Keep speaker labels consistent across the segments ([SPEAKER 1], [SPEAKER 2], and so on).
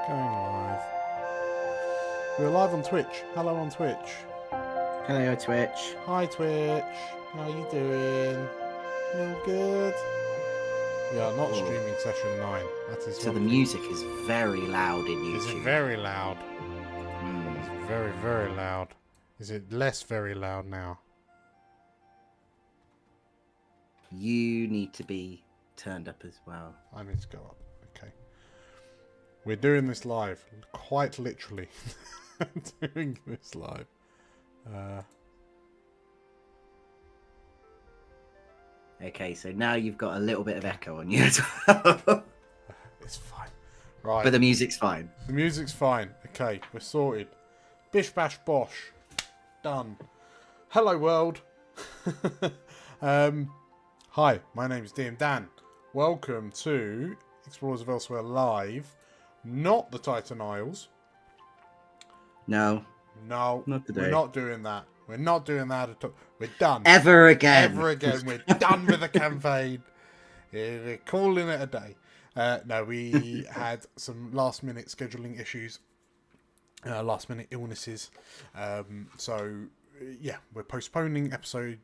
[SPEAKER 1] Going live. We're live on Twitch. Hello on Twitch.
[SPEAKER 2] Hello, Twitch.
[SPEAKER 1] Hi Twitch. How you doing? You good? We are not streaming session 9. That is
[SPEAKER 2] so the music is very loud in YouTube.
[SPEAKER 1] Is it very loud?
[SPEAKER 2] Mm.
[SPEAKER 1] It's very, very loud. Is it less very loud now?
[SPEAKER 2] You need to be turned up as well.
[SPEAKER 1] I need to go up. Okay. We're doing this live. Quite literally. Doing this live.
[SPEAKER 2] Okay, so now you've got a little bit of echo on you as well.
[SPEAKER 1] It's fine. Right.
[SPEAKER 2] But the music's fine.
[SPEAKER 1] The music's fine. Okay, we're sorted. Bish bash bosh. Done. Hello world. Hi, my name is DM Dan. Welcome to Explorers of Elsewhere Live. Not the Titan Isles.
[SPEAKER 2] No,
[SPEAKER 1] No,
[SPEAKER 2] not today.
[SPEAKER 1] We're not doing that. We're not doing that at all. We're done.
[SPEAKER 2] Ever again.
[SPEAKER 1] Ever again. We're done with the campaign. We're calling it a day. No, we had some last minute scheduling issues. Last minute illnesses. So, yeah, we're postponing episode,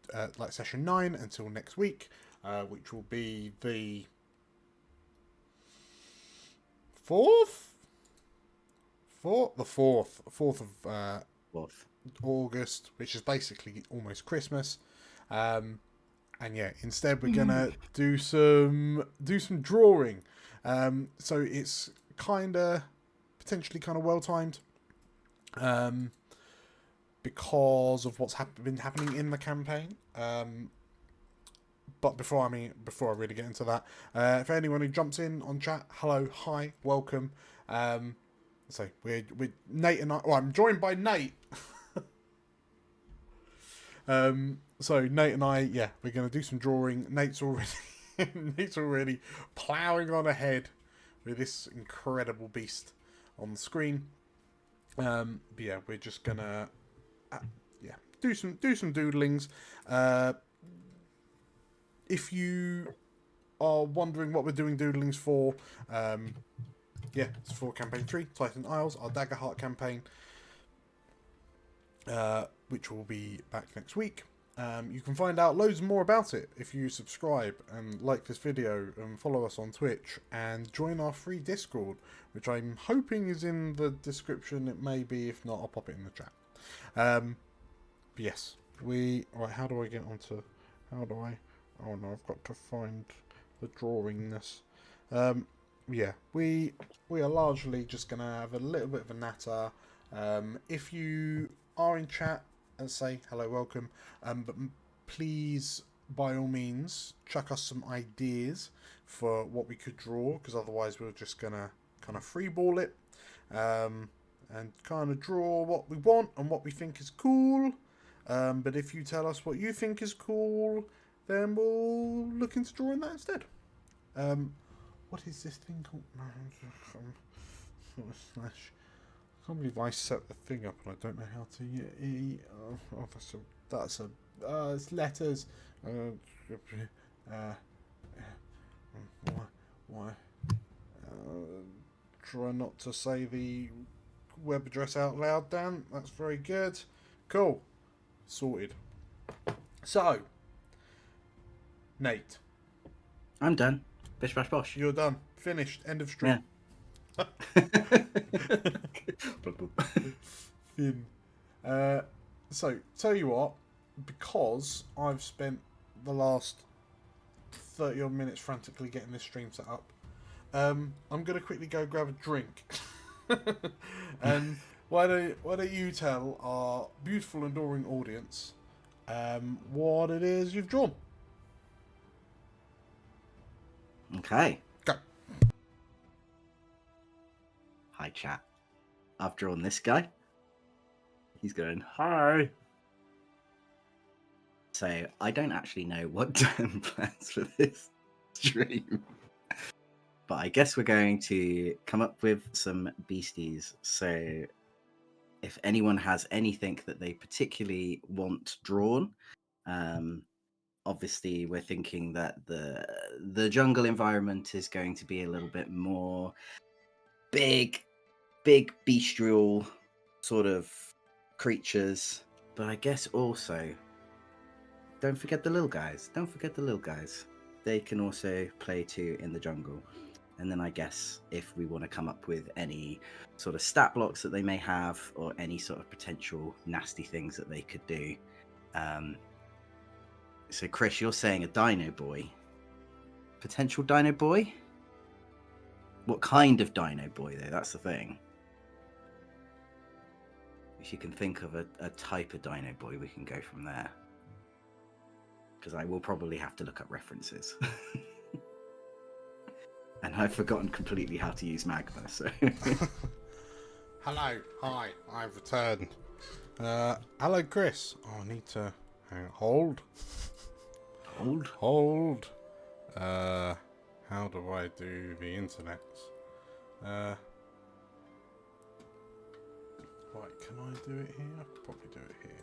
[SPEAKER 1] session 9 until next week, which will be the 4th of August, which is basically almost Christmas. And yeah, instead we're gonna do some drawing. So it's potentially kind of well timed, because of what's been happening in the campaign. But before I really get into that, if anyone who jumps in on chat, hello, hi, welcome. So we're Nate and I. Well, I'm joined by Nate. So Nate and I, yeah, we're going to do some drawing. Nate's already ploughing on ahead with this incredible beast on the screen. But yeah, we're just gonna do some doodlings. If you are wondering what we're doing doodlings for, yeah, it's for campaign 3, Titan Isles, our Daggerheart campaign, which will be back next week. You can find out loads more about it if you subscribe and like this video and follow us on Twitch and join our free Discord, which I'm hoping is in the description. It may be, if not, I'll pop it in the chat. But yes, how do I get onto? Oh no, I've got to find the drawingness. Yeah, we are largely just gonna have a little bit of a natter. If you are in chat, and say hello, welcome, but please, by all means, chuck us some ideas for what we could draw, because otherwise we're just gonna kind of freeball it, and kind of draw what we want and what we think is cool. But if you tell us what you think is cool, then we'll look into drawing that instead. What is this thing called? I can't believe I set the thing up and I don't know how to. It's letters. Why? Try not to say the web address out loud, Dan. That's very good. Cool. Sorted. So, Nate.
[SPEAKER 2] I'm done. Bish bash bosh.
[SPEAKER 1] You're done. Finished. End of stream.
[SPEAKER 2] Yeah.
[SPEAKER 1] Thin. So, tell you what, because I've spent the last 30 odd minutes frantically getting this stream set up, I'm going to quickly go grab a drink. And why don't you tell our beautiful, adoring audience what it is you've drawn?
[SPEAKER 2] Okay.
[SPEAKER 1] Go.
[SPEAKER 2] Hi, chat. I've drawn this guy. He's going, hi. So I don't actually know what Dan plans for this stream. But I guess we're going to come up with some beasties. So if anyone has anything that they particularly want drawn, obviously we're thinking that the jungle environment is going to be a little bit more big, big bestial sort of creatures, but I guess also don't forget the little guys. Don't forget the little guys. They can also play too in the jungle. And then I guess if we want to come up with any sort of stat blocks that they may have, or any sort of potential nasty things that they could do. So Chris, you're saying a dino boy. Potential dino boy? What kind of dino boy though? That's the thing. If you can think of a type of dino boy, we can go from there. Because I will probably have to look up references. And I've forgotten completely how to use magma, so...
[SPEAKER 1] Hello, hi, I've returned. Hello, Chris. Oh, I need to... hang on, hold. Hold. How do I do the internet? Right, can I do it here? I could probably do it here.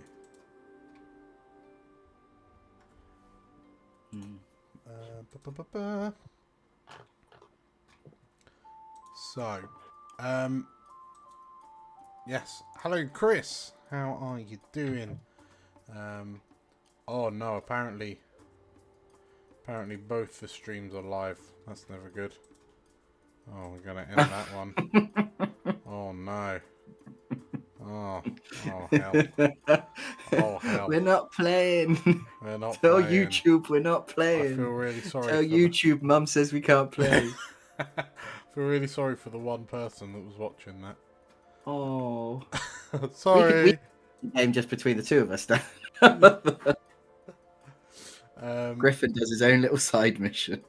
[SPEAKER 1] So, yes. Hello, Chris. How are you doing? Oh no, apparently both the streams are live. That's never good. Oh, we're gonna end that one. Oh no. Oh hell. Oh hell.
[SPEAKER 2] We're not playing.
[SPEAKER 1] We're not
[SPEAKER 2] Tell
[SPEAKER 1] playing.
[SPEAKER 2] YouTube we're not playing.
[SPEAKER 1] I feel really sorry.
[SPEAKER 2] Tell YouTube Mum says we can't play.
[SPEAKER 1] I feel really sorry for the one person that was watching that.
[SPEAKER 2] Oh.
[SPEAKER 1] Sorry.
[SPEAKER 2] We game just between the two of us then. Griffin does his own little side mission.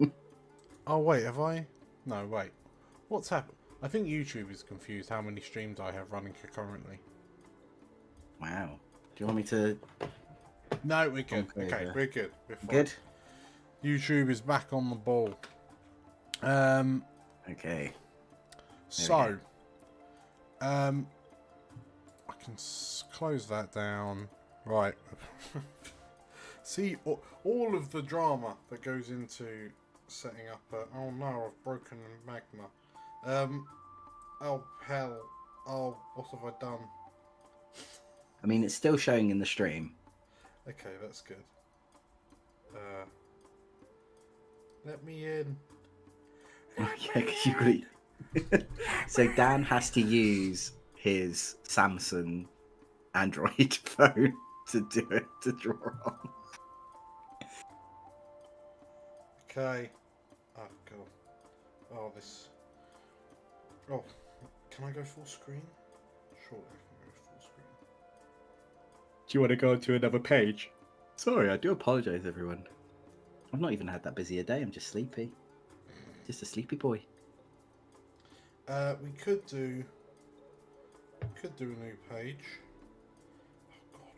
[SPEAKER 1] Oh wait, have I? No, wait. What's happened? I think YouTube is confused how many streams I have running concurrently.
[SPEAKER 2] Wow. Do you want me to...
[SPEAKER 1] No, we're good. Okay, we're good. We're fine.
[SPEAKER 2] Good?
[SPEAKER 1] YouTube is back on the ball.
[SPEAKER 2] Okay.
[SPEAKER 1] So, I can close that down. Right. See, all of the drama that goes into setting up oh no, I've broken magma. Oh hell. Oh, what have I done?
[SPEAKER 2] I mean, it's still showing in the stream.
[SPEAKER 1] Okay, that's good. Let me in.
[SPEAKER 2] Yeah, because you really... So Dan has to use his Samsung Android phone to do it, to draw on.
[SPEAKER 1] Okay. Oh god. Oh, this. Oh, can I go full screen? Sure, I can go full screen.
[SPEAKER 2] Do you want to go to another page? Sorry, I do apologise, everyone. I've not even had that busy a day. I'm just sleepy. Just a sleepy boy.
[SPEAKER 1] We could do a new page. Oh god.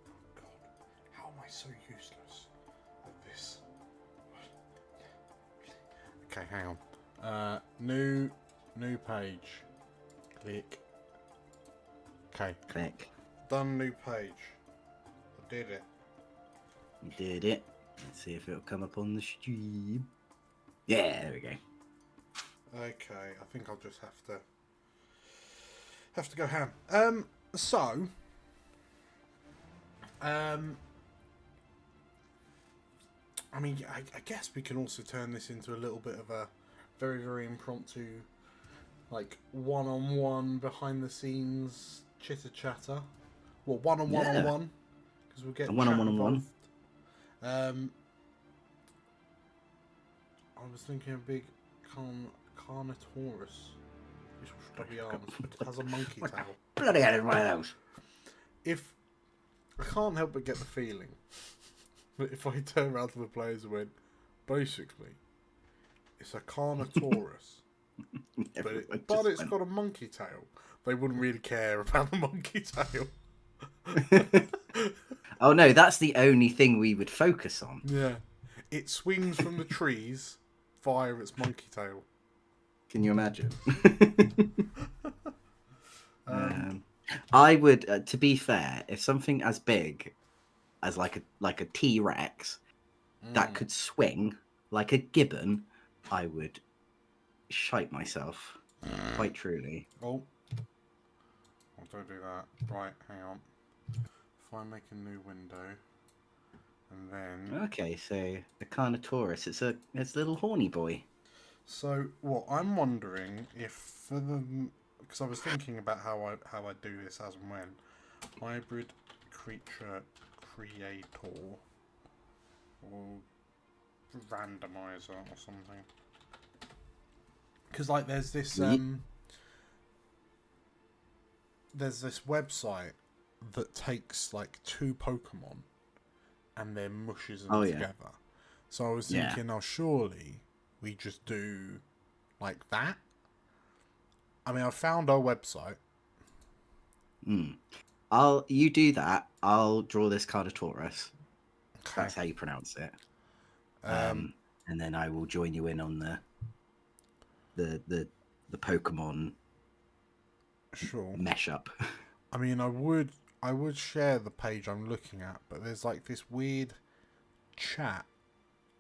[SPEAKER 1] Oh god. How am I so useless at this? Okay, hang on. New page. Click. Okay.
[SPEAKER 2] Click.
[SPEAKER 1] Done new page. I did it.
[SPEAKER 2] You did it. Let's see if it'll come up on the stream. Yeah, there we go.
[SPEAKER 1] Okay, I think I'll just have to go ham. So, I mean, I guess we can also turn this into a little bit of a very, very impromptu, like one-on-one behind the scenes chitter chatter. Well, one-on-one, because we'll get
[SPEAKER 2] one-on-one.
[SPEAKER 1] I was thinking a big Carnotaurus. It's stubby arms, but it has a monkey tail.
[SPEAKER 2] Bloody hell is one of those.
[SPEAKER 1] If I can't help but get the feeling that if I turn around to the players and went, basically, it's a Carnotaurus, but it's got a monkey tail, they wouldn't really care about the monkey tail.
[SPEAKER 2] Oh no, that's the only thing we would focus on.
[SPEAKER 1] Yeah, it swings from the trees via its monkey tail.
[SPEAKER 2] Can you imagine? I would, to be fair, if something as big as like a T-Rex that could swing like a gibbon, I would shite myself, quite truly.
[SPEAKER 1] Oh, don't do that. Right, hang on. If I make a new window, and then...
[SPEAKER 2] Okay, so the Carnotaurus, it's a little horny boy.
[SPEAKER 1] So, what I'm wondering if for the... Because I was thinking about how I do this as and when. Hybrid creature creator. Or randomizer or something. Because, like, there's this... there's this website that takes, like, 2 Pokemon and then mushes them together. So I was thinking, oh, surely we just do like that. I mean, I found our website.
[SPEAKER 2] You do that. I'll draw this Carnotaurus. Okay. That's how you pronounce it. And then I will join you in on the Pokemon mesh up.
[SPEAKER 1] I mean, I would share the page I'm looking at, but there's like this weird chat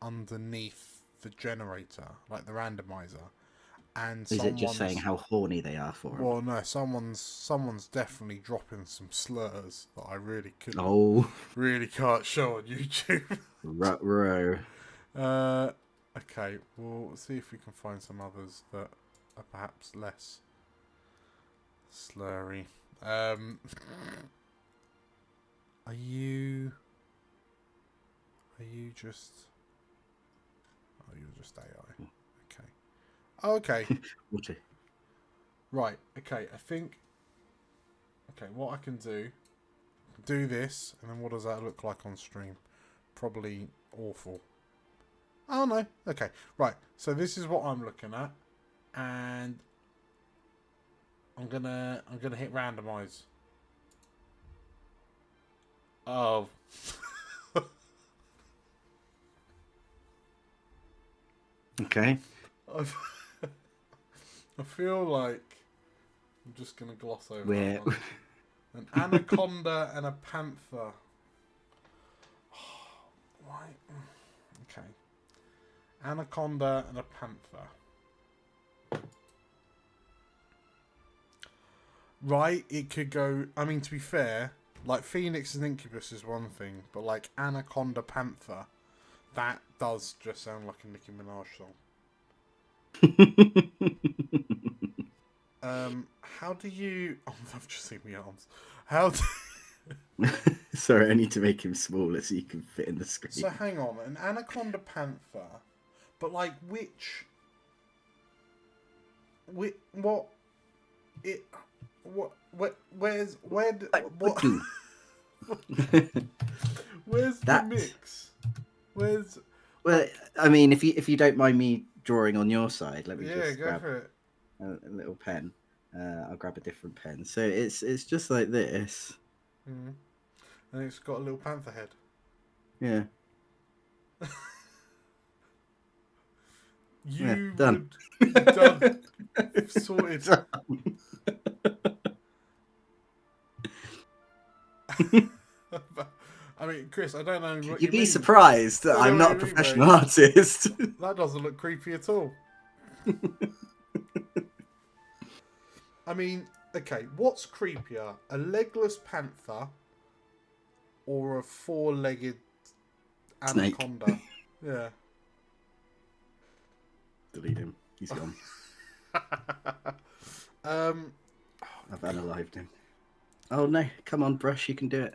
[SPEAKER 1] underneath the generator, like the randomizer, and
[SPEAKER 2] is it just saying how horny they are for
[SPEAKER 1] well, no, someone's definitely dropping some slurs that I really can't show on YouTube.
[SPEAKER 2] Row.
[SPEAKER 1] Okay, we'll see if we can find some others that are perhaps less slurry. Are you just... Oh, you're just AI. Okay. Oh, okay. Right, okay, I think... Okay, what I can do this, and then what does that look like on stream? Probably awful. Oh, no. Okay, right. So this is what I'm looking at, and I'm gonna hit randomize. Oh.
[SPEAKER 2] Okay.
[SPEAKER 1] I feel like I'm just gonna gloss over that one. An anaconda and a panther. Why? Okay. Anaconda and a panther. Right, it could go... I mean, to be fair, like, Phoenix and Incubus is one thing, but, like, Anaconda Panther, that does just sound like a Nicki Minaj song. How do you... Oh, I've just seen my arms. How do...
[SPEAKER 2] Sorry, I need to make him smaller so you can fit in the screen.
[SPEAKER 1] So, hang on. An Anaconda Panther, but, like, which... What... It... What? Where's the mix? Where's?
[SPEAKER 2] Well, I mean, if you don't mind me drawing on your side, let me just
[SPEAKER 1] go
[SPEAKER 2] grab
[SPEAKER 1] for it.
[SPEAKER 2] A little pen. I'll grab a different pen. So it's just like this.
[SPEAKER 1] And it's got a little panther head.
[SPEAKER 2] Yeah.
[SPEAKER 1] Done. Done. Sorted.
[SPEAKER 2] Done.
[SPEAKER 1] I mean, Chris, I don't know what
[SPEAKER 2] You'd
[SPEAKER 1] you
[SPEAKER 2] be surprised that I'm not a professional artist.
[SPEAKER 1] That doesn't look creepy at all. I mean, okay, what's creepier? A legless panther or a 4-legged anaconda?
[SPEAKER 2] Snake.
[SPEAKER 1] Yeah.
[SPEAKER 2] Delete him. He's gone. I've unalived him. Oh no! Come on, Brush. You can do it.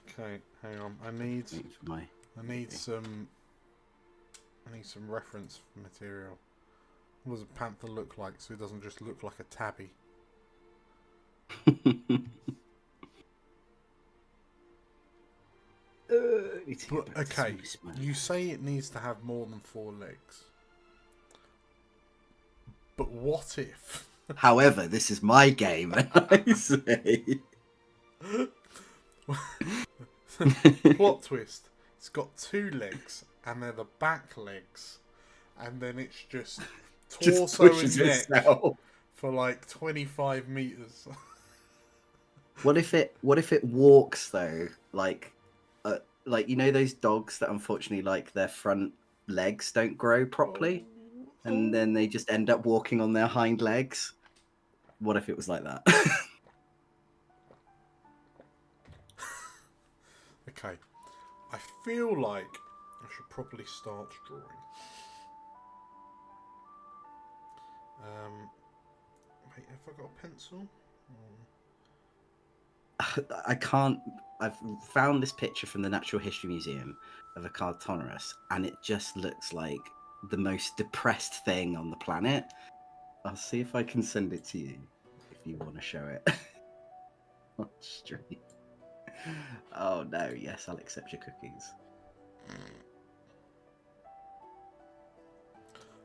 [SPEAKER 1] Okay, hang on. I need some reference material. What does a panther look like so it doesn't just look like a tabby? Okay, you say it needs to have more than 4 legs. But what if?
[SPEAKER 2] However, this is my game, and I say...
[SPEAKER 1] Plot twist. It's got 2 legs, and they're the back legs. And then it's just torso and neck for like 25 meters.
[SPEAKER 2] What if it walks though? Like you know those dogs that unfortunately like their front legs don't grow properly, and then they just end up walking on their hind legs. What if it was like that?
[SPEAKER 1] Okay. I feel like I should probably start drawing. Wait, have I got a pencil?
[SPEAKER 2] I can't. I've found this picture from the Natural History Museum of a Cartonorus, and it just looks like the most depressed thing on the planet. I'll see if I can send it to you if you want to show it on stream. Oh no, yes, I'll accept your cookies.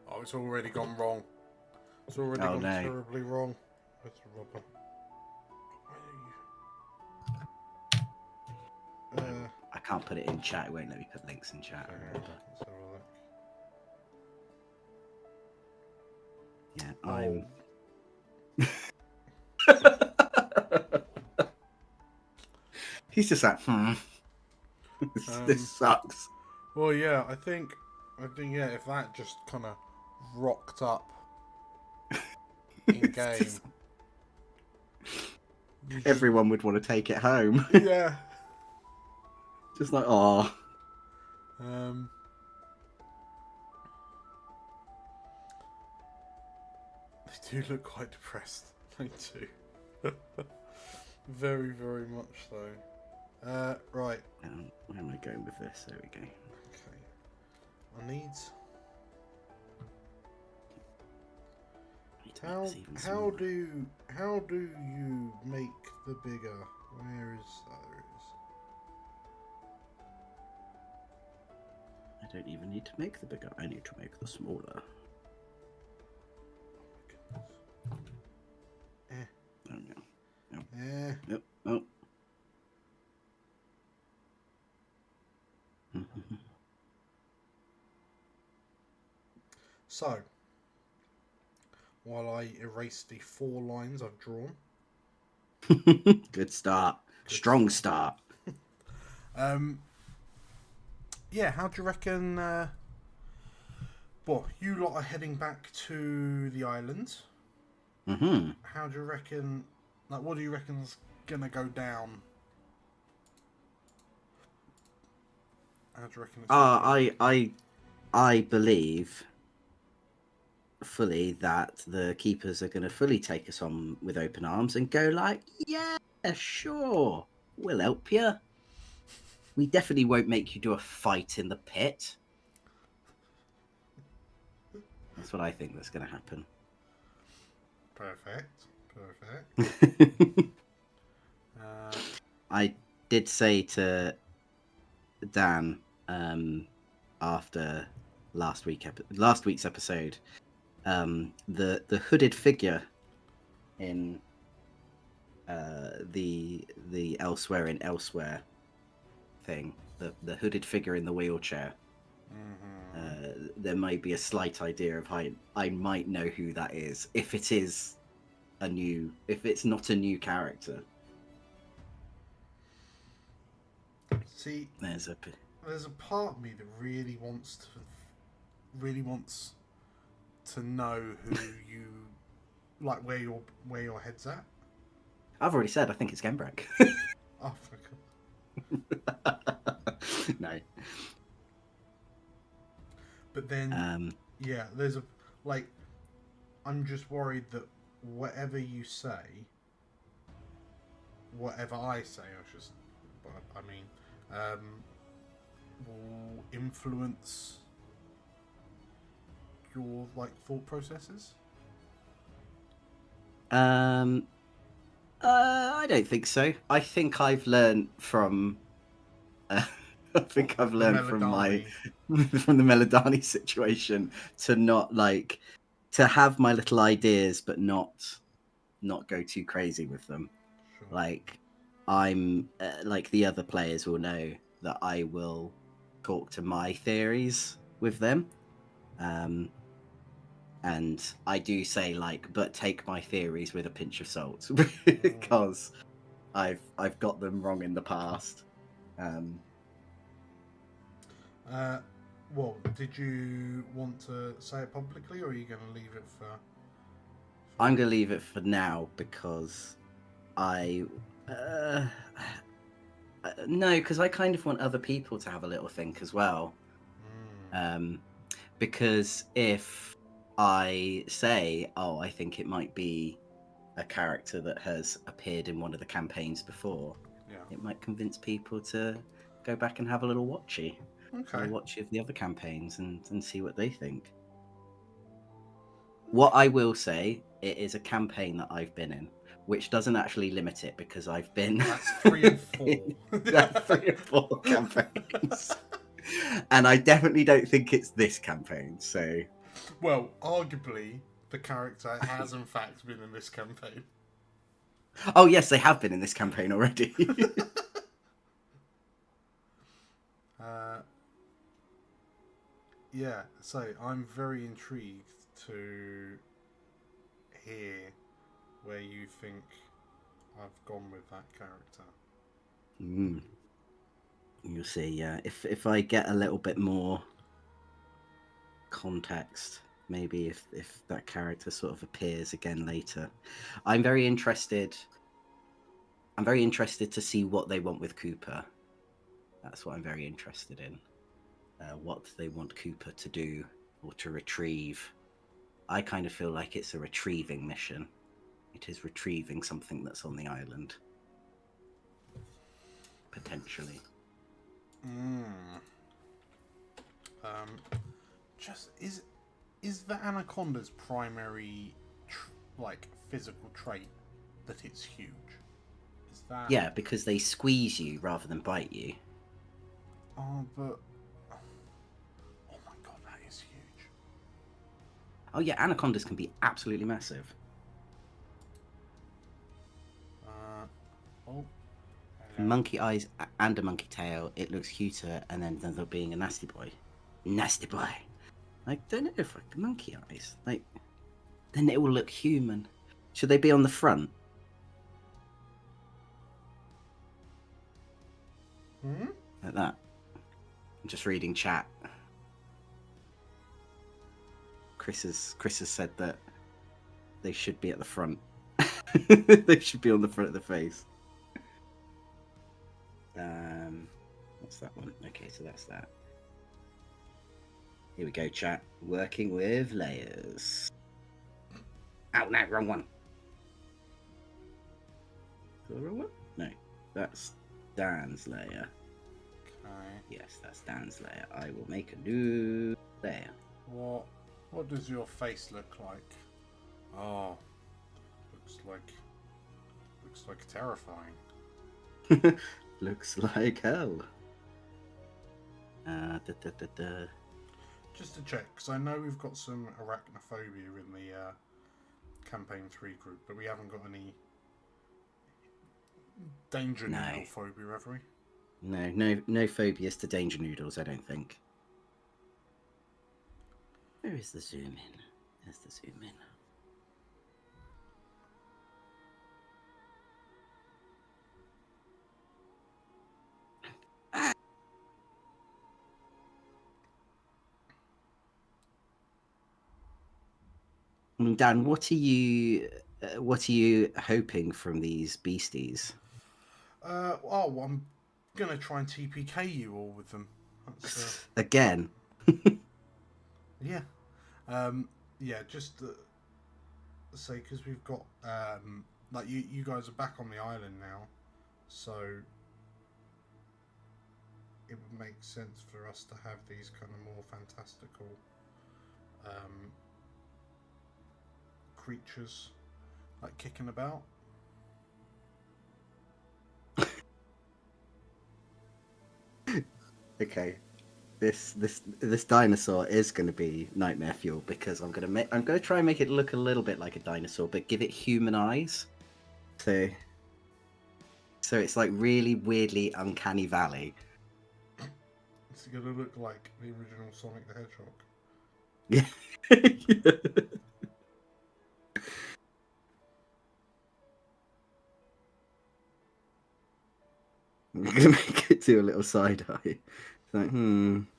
[SPEAKER 1] Oh, it's already gone wrong. It's already gone terribly wrong. Where's the rubber?
[SPEAKER 2] I can't put it in chat. It won't let me put links in chat.
[SPEAKER 1] Let's have a look.
[SPEAKER 2] Yeah, I'm. He's just like, this sucks.
[SPEAKER 1] Well, yeah, I think, yeah, if that just kind of rocked up in game,
[SPEAKER 2] just... everyone would want to take it home.
[SPEAKER 1] Yeah.
[SPEAKER 2] Just like, oh.
[SPEAKER 1] They do look quite depressed. They do. Very, very much so. Right.
[SPEAKER 2] Where am I going with this? There we go.
[SPEAKER 1] Okay. I need. How do you make the bigger? Where is that? There it is.
[SPEAKER 2] I don't even need to make the bigger. I need to make the smaller.
[SPEAKER 1] Oh my goodness.
[SPEAKER 2] Oh no. Nope.
[SPEAKER 1] Yep.
[SPEAKER 2] Oh.
[SPEAKER 1] So, while I erase the 4 lines I've drawn.
[SPEAKER 2] Good start. Strong start.
[SPEAKER 1] Yeah, how do you reckon... well, you lot are heading back to the island.
[SPEAKER 2] Mm-hmm.
[SPEAKER 1] How do you reckon... Like, what do you reckon's going to go down? How do you reckon it's
[SPEAKER 2] I believe fully that the keepers are going to fully take us on with open arms and go like, yeah, sure, we'll help you. We definitely won't make you do a fight in the pit. That's what I think that's going to happen.
[SPEAKER 1] Perfect.
[SPEAKER 2] I did say to Dan after last week's episode, the hooded figure in the Elsewhere in Elsewhere thing, the hooded figure in the wheelchair. Mm-hmm. There might be a slight idea of how I might know who that is if it's not a new character.
[SPEAKER 1] See,
[SPEAKER 2] there's a
[SPEAKER 1] part of me that really wants to know who you like, where your head's at.
[SPEAKER 2] I've already said I think it's Gembrek.
[SPEAKER 1] Oh, for God.
[SPEAKER 2] No.
[SPEAKER 1] But then, yeah, there's a like. I'm just worried that whatever you say, whatever I say, but I mean, will influence your like thought processes.
[SPEAKER 2] I don't think so. I think I've learned from. I think I've learned from the Melodani situation to not to have my little ideas, but not go too crazy with them.
[SPEAKER 1] Sure.
[SPEAKER 2] Like I'm like the other players will know that I will talk to my theories with them, and I do say but take my theories with a pinch of salt because I've got them wrong in the past.
[SPEAKER 1] Well, did you want to say it publicly, or are you going to leave it for...
[SPEAKER 2] I'm going to leave it for now because No, because I kind of want other people to have a little think as well.
[SPEAKER 1] Mm.
[SPEAKER 2] Because if I say, oh, I think it might be a character that has appeared in one of the campaigns before,
[SPEAKER 1] Yeah.
[SPEAKER 2] it might convince people to go back and have a little watchy
[SPEAKER 1] Okay.
[SPEAKER 2] of the other campaigns and see what they think. What I will say, it is a campaign that I've been in, which doesn't actually limit it because I've been
[SPEAKER 1] That's 3 and 4.
[SPEAKER 2] That's 3 or 4 campaigns. And I definitely don't think it's this campaign, so
[SPEAKER 1] Well, arguably, the character has in fact been in this campaign.
[SPEAKER 2] oh yes, they have been in this campaign already.
[SPEAKER 1] Yeah, so I'm very intrigued to hear where you think I've gone with that character.
[SPEAKER 2] You'll see, yeah. If I get a little bit more context, maybe if that character sort of appears again later. I'm very interested to see what they want with Cooper. That's what I'm very interested in. What they want Cooper to do or to retrieve. I kind of feel like it's a retrieving mission. It is retrieving something that's on the island. Potentially.
[SPEAKER 1] Just is the anaconda's primary physical trait that it's huge? Is that
[SPEAKER 2] Yeah, because they squeeze you rather than bite you.
[SPEAKER 1] Oh, but oh my god, that is huge.
[SPEAKER 2] Oh yeah, anacondas can be absolutely massive. Monkey eyes and a monkey tail. It looks cuter, and then ends up being a nasty boy. Nasty boy. I don't know if like the monkey eyes, like then it will look human. Should they be on the front? Like that. I'm just reading chat. Chris has said that they should be at the front. They should be on the front of the face. What's that one? Okay, so that's that. Here we go, chat. Working with layers. Oh, no, wrong one. The wrong one? No, that's Dan's layer.
[SPEAKER 1] Okay.
[SPEAKER 2] Yes, that's Dan's layer. I will make a new layer.
[SPEAKER 1] What does your face look like? Oh, looks like terrifying.
[SPEAKER 2] Looks like hell.
[SPEAKER 1] Just to check, because I know we've got some arachnophobia in the campaign 3 group, but we haven't got any danger noodle phobia, have we?
[SPEAKER 2] No phobias to danger noodles, I don't think. Where is the zoom in? There's the zoom in. Dan, what are you hoping from these beasties?
[SPEAKER 1] I'm gonna try and TPK you all with them.
[SPEAKER 2] Again.
[SPEAKER 1] Yeah. Yeah, just say because we've got you guys are back on the island now, so it would make sense for us to have these kind of more fantastical creatures like kicking about.
[SPEAKER 2] Okay, this dinosaur is going to be nightmare fuel because I'm going to try and make it look a little bit like a dinosaur, but give it human eyes. So it's like really weirdly uncanny valley.
[SPEAKER 1] It's going to look like the original Sonic the Hedgehog.
[SPEAKER 2] Yeah. I'm gonna make it do a little side eye. It's like, no.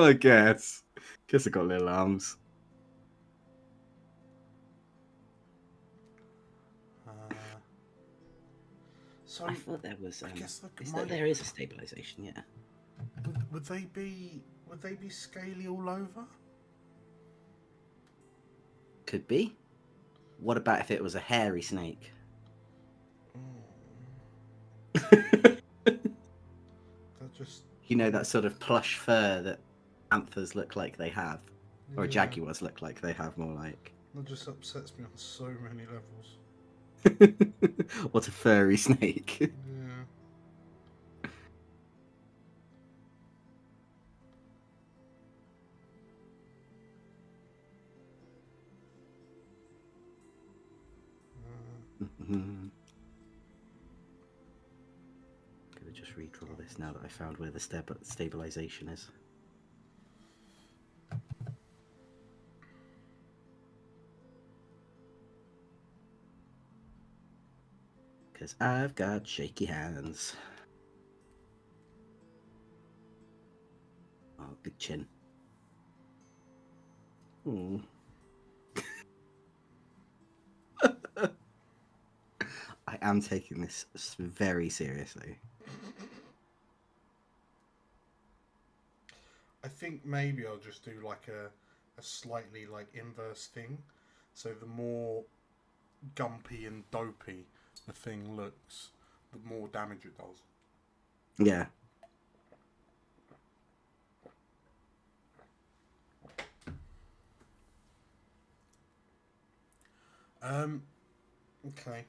[SPEAKER 2] I guess I got little arms.
[SPEAKER 1] So
[SPEAKER 2] I thought there was.
[SPEAKER 1] I guess
[SPEAKER 2] There is a stabilization. Yeah.
[SPEAKER 1] would they be scaly all over?
[SPEAKER 2] Could be. What about if it was a hairy snake?
[SPEAKER 1] That just
[SPEAKER 2] You know, that sort of plush fur that panthers look like they have, or
[SPEAKER 1] yeah,
[SPEAKER 2] jaguars look like they have, more like.
[SPEAKER 1] that just upsets me on so many levels.
[SPEAKER 2] What a furry snake.
[SPEAKER 1] Yeah.
[SPEAKER 2] Gonna just redraw this now that I found where the stabilization is. Because I've got shaky hands. Oh, big chin. Hmm. I am taking this very seriously.
[SPEAKER 1] I think maybe I'll just do like a slightly like inverse thing. So the more gumpy and dopey the thing looks, the more damage it does.
[SPEAKER 2] Yeah.
[SPEAKER 1] Okay.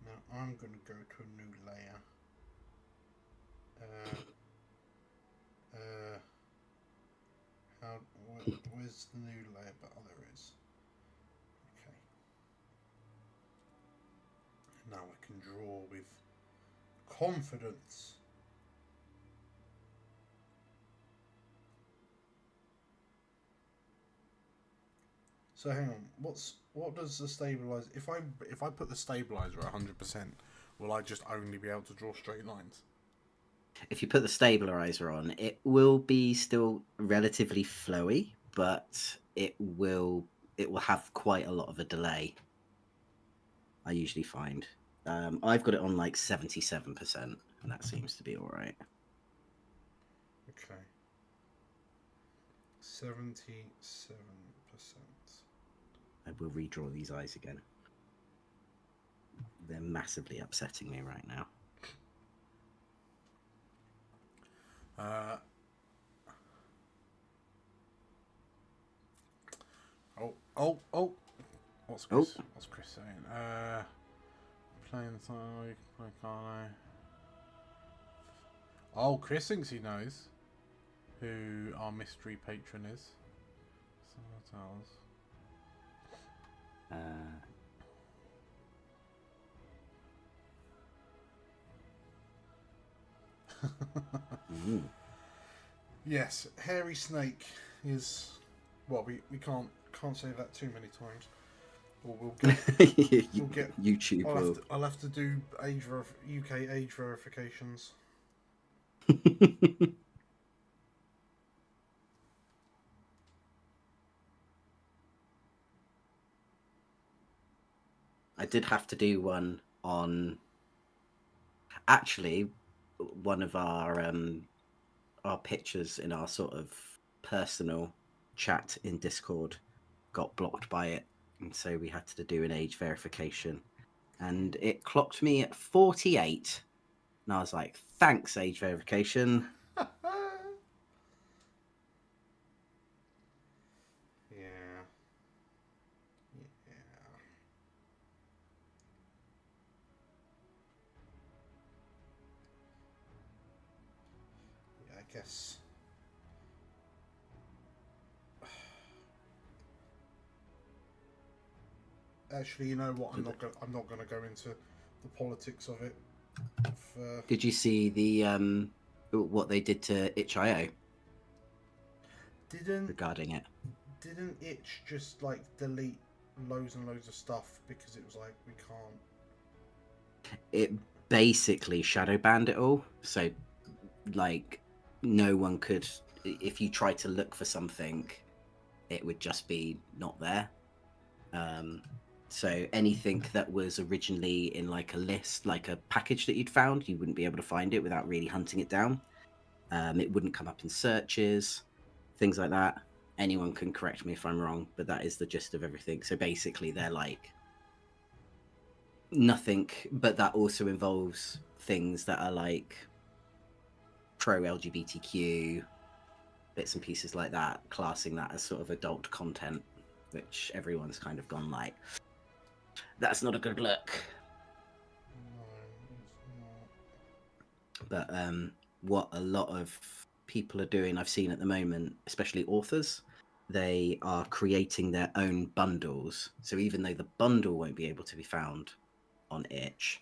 [SPEAKER 1] Now I'm going to go to a new layer. Where's the new layer? But oh, there is. Okay. Now I can draw with confidence. So hang on, what does the stabilize? If I put the stabilizer at 100%, will I just only be able to draw straight lines?
[SPEAKER 2] If you put the stabilizer on, it will be still relatively flowy, but it will have quite a lot of a delay. I usually find. I've got it on like 77%, and that seems to be all right.
[SPEAKER 1] Okay. 77%.
[SPEAKER 2] I will redraw these eyes again. They're massively upsetting me right now.
[SPEAKER 1] Oh. What's Chris saying? Playing something, why can't I? Oh, Chris thinks he knows who our mystery patron is. Someone else. Yes, hairy snake is. Well, we can't say that too many times, or we'll get
[SPEAKER 2] YouTube.
[SPEAKER 1] I'll have to do UK age verifications.
[SPEAKER 2] I did have to do one on. Actually, one of our pictures in our sort of personal chat in Discord got blocked by it, and so we had to do an age verification, and it clocked me at 48, and I was like, "Thanks, age verification."
[SPEAKER 1] I guess. Actually, you know what? I'm not going to go into the politics of it.
[SPEAKER 2] Did you see the what they did to itch.io? Regarding it.
[SPEAKER 1] Didn't itch just like delete loads and loads of stuff because it was like we can't.
[SPEAKER 2] It basically shadow banned it all, so like no one could. If you tried to look for something, it would just be not there. So anything that was originally in like a list, like a package that you'd found, you wouldn't be able to find it without really hunting it down. It wouldn't come up in searches, things like that. Anyone can correct me if I'm wrong, but that is the gist of everything. So basically, they're like nothing, but that also involves things that are like pro LGBTQ, bits and pieces like that, classing that as sort of adult content, which everyone's kind of gone like, that's not a good look. But what a lot of people are doing, I've seen at the moment, especially authors, they are creating their own bundles. So even though the bundle won't be able to be found on itch,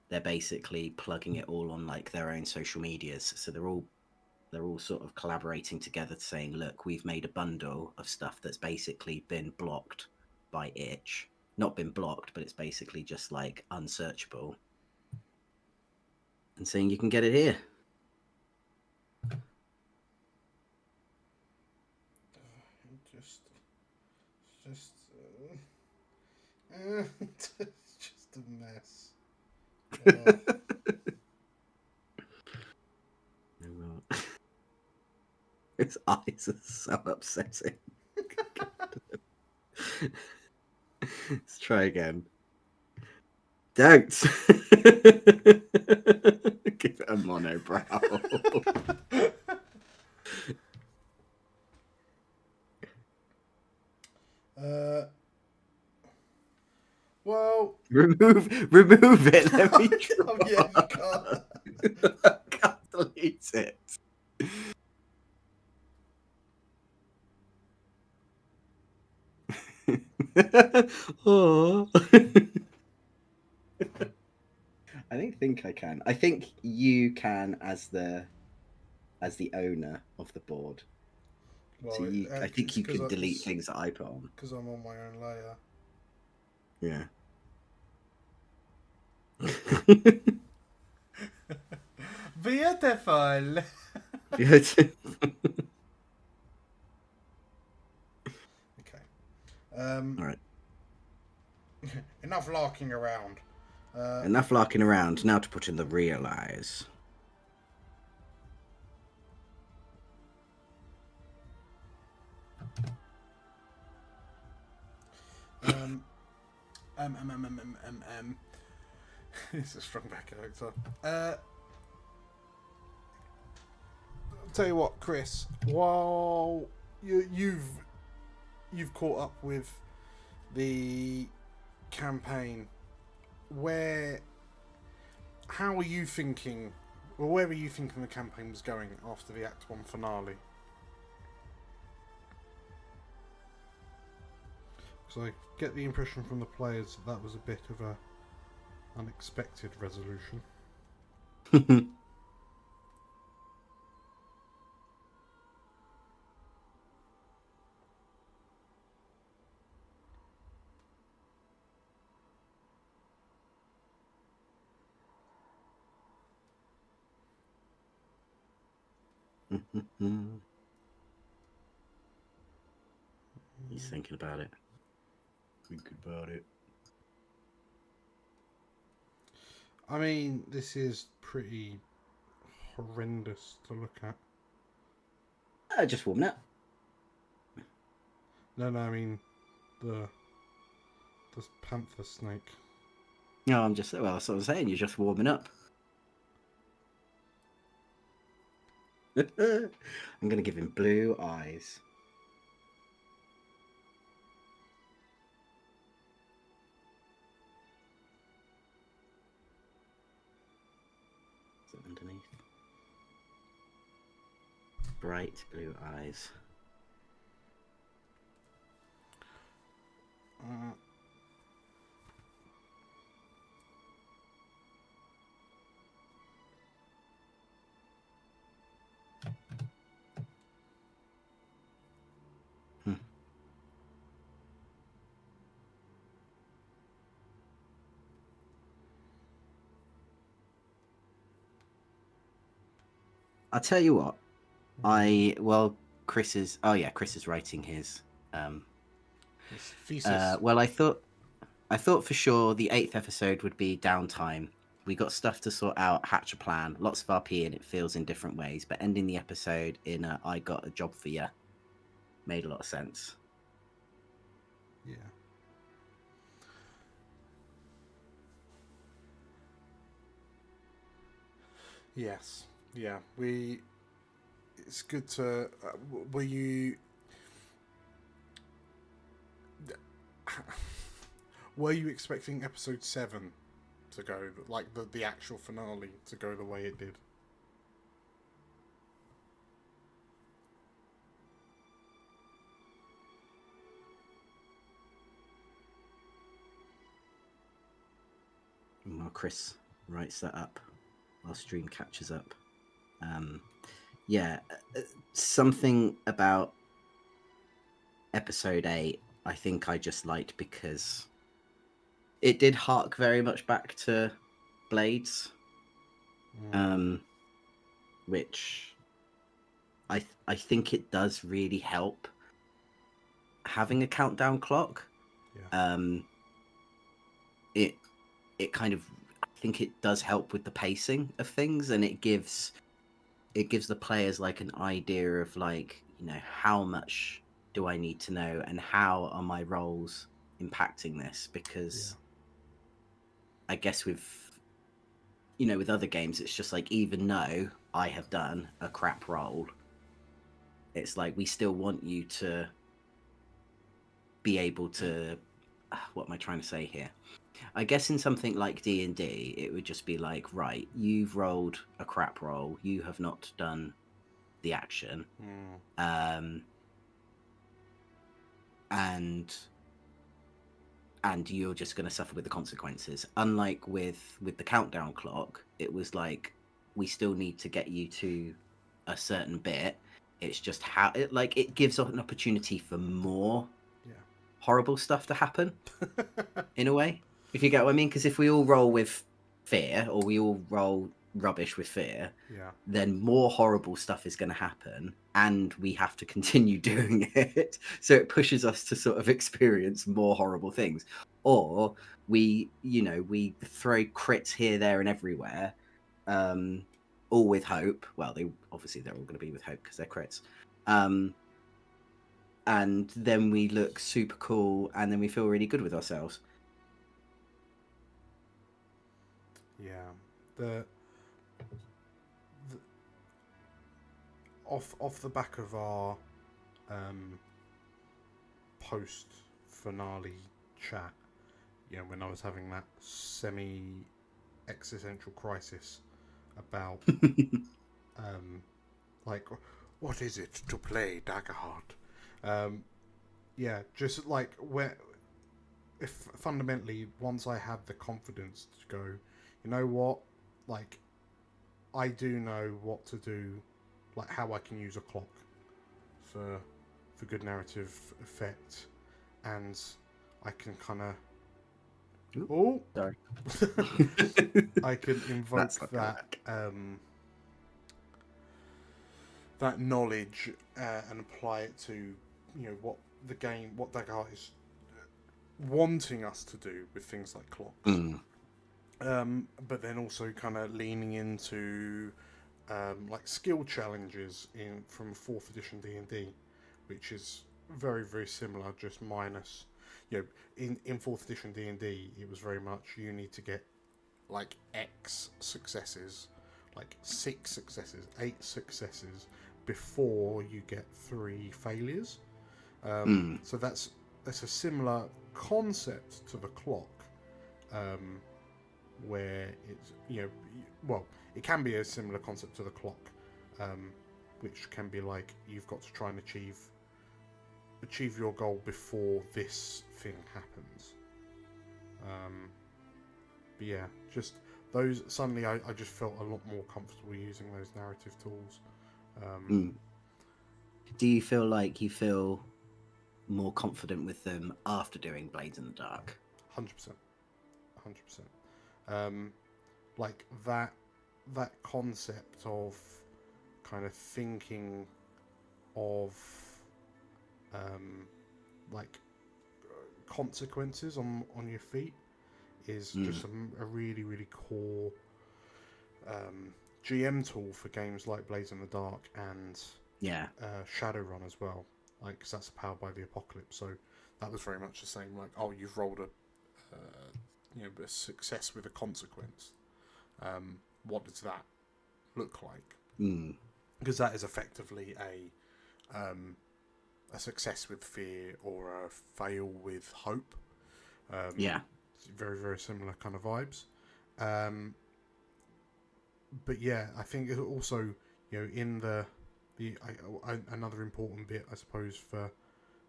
[SPEAKER 2] they're basically plugging it all on like their own social medias. So they're all sort of collaborating together, saying, look, we've made a bundle of stuff that's basically been blocked by itch. Not been blocked, but it's basically just like unsearchable, and saying you can get it here.
[SPEAKER 1] It's just a mess.
[SPEAKER 2] His eyes are so upsetting. Let's try again. Don't give it a monobrow.
[SPEAKER 1] Well,
[SPEAKER 2] remove it. Let me try.
[SPEAKER 1] Oh, yeah, you can't.
[SPEAKER 2] I can't delete it. Oh. I don't think I can. I think you can as the owner of the board.
[SPEAKER 1] Well,
[SPEAKER 2] So I think you can delete things that I put on.
[SPEAKER 1] Because I'm on my own layer.
[SPEAKER 2] Yeah.
[SPEAKER 1] Beautiful.
[SPEAKER 2] Beautiful.
[SPEAKER 1] Okay.
[SPEAKER 2] All right.
[SPEAKER 1] Enough larking around.
[SPEAKER 2] Enough larking around. Now to put in the real eyes.
[SPEAKER 1] It's a strong back character. Tell you what, Chris. While you've caught up with the campaign, how are you thinking, or where were you thinking the campaign was going after the Act 1 finale? Because I get the impression from the players that was a bit of a unexpected resolution.
[SPEAKER 2] He's thinking about it. Thinking about it.
[SPEAKER 1] I mean, this is pretty horrendous to look at.
[SPEAKER 2] Just warming up.
[SPEAKER 1] No, I mean the panther snake.
[SPEAKER 2] No, I'm just, well, that's what I'm saying. You're just warming up. I'm going to give him blue eyes. Is it underneath? Bright blue eyes. I'll tell you what. Chris is writing his
[SPEAKER 1] thesis.
[SPEAKER 2] well, I thought I thought for sure the 8th episode would be downtime. We got stuff to sort out, hatch a plan, lots of RP, and it feels in different ways. But ending the episode in a "I got a job for you" made a lot of sense.
[SPEAKER 1] Yeah. Yes. Yeah. It's good to. Were you? Were you expecting episode 7 to go like the actual finale to go the way it did?
[SPEAKER 2] While Chris writes that up, while stream catches up. Yeah, something about episode 8 I think I just liked because it did hark very much back to Blades, which I think it does really help having a countdown clock.
[SPEAKER 1] Yeah.
[SPEAKER 2] It kind of, I think it does help with the pacing of things, and it gives the players like an idea of like, you know, how much do I need to know and how are my roles impacting this, because I guess with other games it's just like, even though I have done a crap roll, it's like we still want you to be able to what am I trying to say here? I guess in something like D&D, it would just be like, right, you've rolled a crap roll, you have not done the action, and you're just going to suffer with the consequences. Unlike with the countdown clock, it was like, we still need to get you to a certain bit. It's just how it gives an opportunity for more horrible stuff to happen in a way, if you get what I mean. Because if we all roll with fear, or we all roll rubbish with fear, then more horrible stuff is going to happen, and we have to continue doing it. So it pushes us to sort of experience more horrible things. Or we throw crits here, there, and everywhere, all with hope. Well, they're all going to be with hope because they're crits. And then we look super cool, and then we feel really good with ourselves.
[SPEAKER 1] Yeah, the off the back of our post finale chat, when I was having that semi existential crisis about like, what is it to play Daggerheart? Just like, if fundamentally, once I had the confidence to go, you know what, like, I do know what to do, like how I can use a clock for good narrative effect, and I can kind of
[SPEAKER 2] sorry.
[SPEAKER 1] I can invoke that knowledge and apply it to what Daggerheart is wanting us to do with things like clocks. But then also kind of leaning into like skill challenges from 4th edition D&D, which is very, very similar, just minus, in 4th edition D&D, it was very much, you need to get like X successes, like 6 successes, 8 successes before you get 3 failures. So that's a similar concept to the clock, where it's, it can be a similar concept to the clock, which can be like, you've got to try and achieve your goal before this thing happens. But yeah, just those, suddenly I just felt a lot more comfortable using those narrative tools.
[SPEAKER 2] Do you feel like you feel more confident with them after doing Blades in the Dark?
[SPEAKER 1] 100%. Like that concept of kind of thinking of like consequences on your feet is just a really, really core GM tool for games like Blades in the Dark and Shadowrun as well. Like, 'cause that's powered by the Apocalypse. So that was very much the same. Like, oh, you've rolled a success with a consequence. What does that look like? Because that is effectively a success with fear or a fail with hope. Very, very similar kind of vibes. But yeah, I think it also, in another important bit, I suppose, for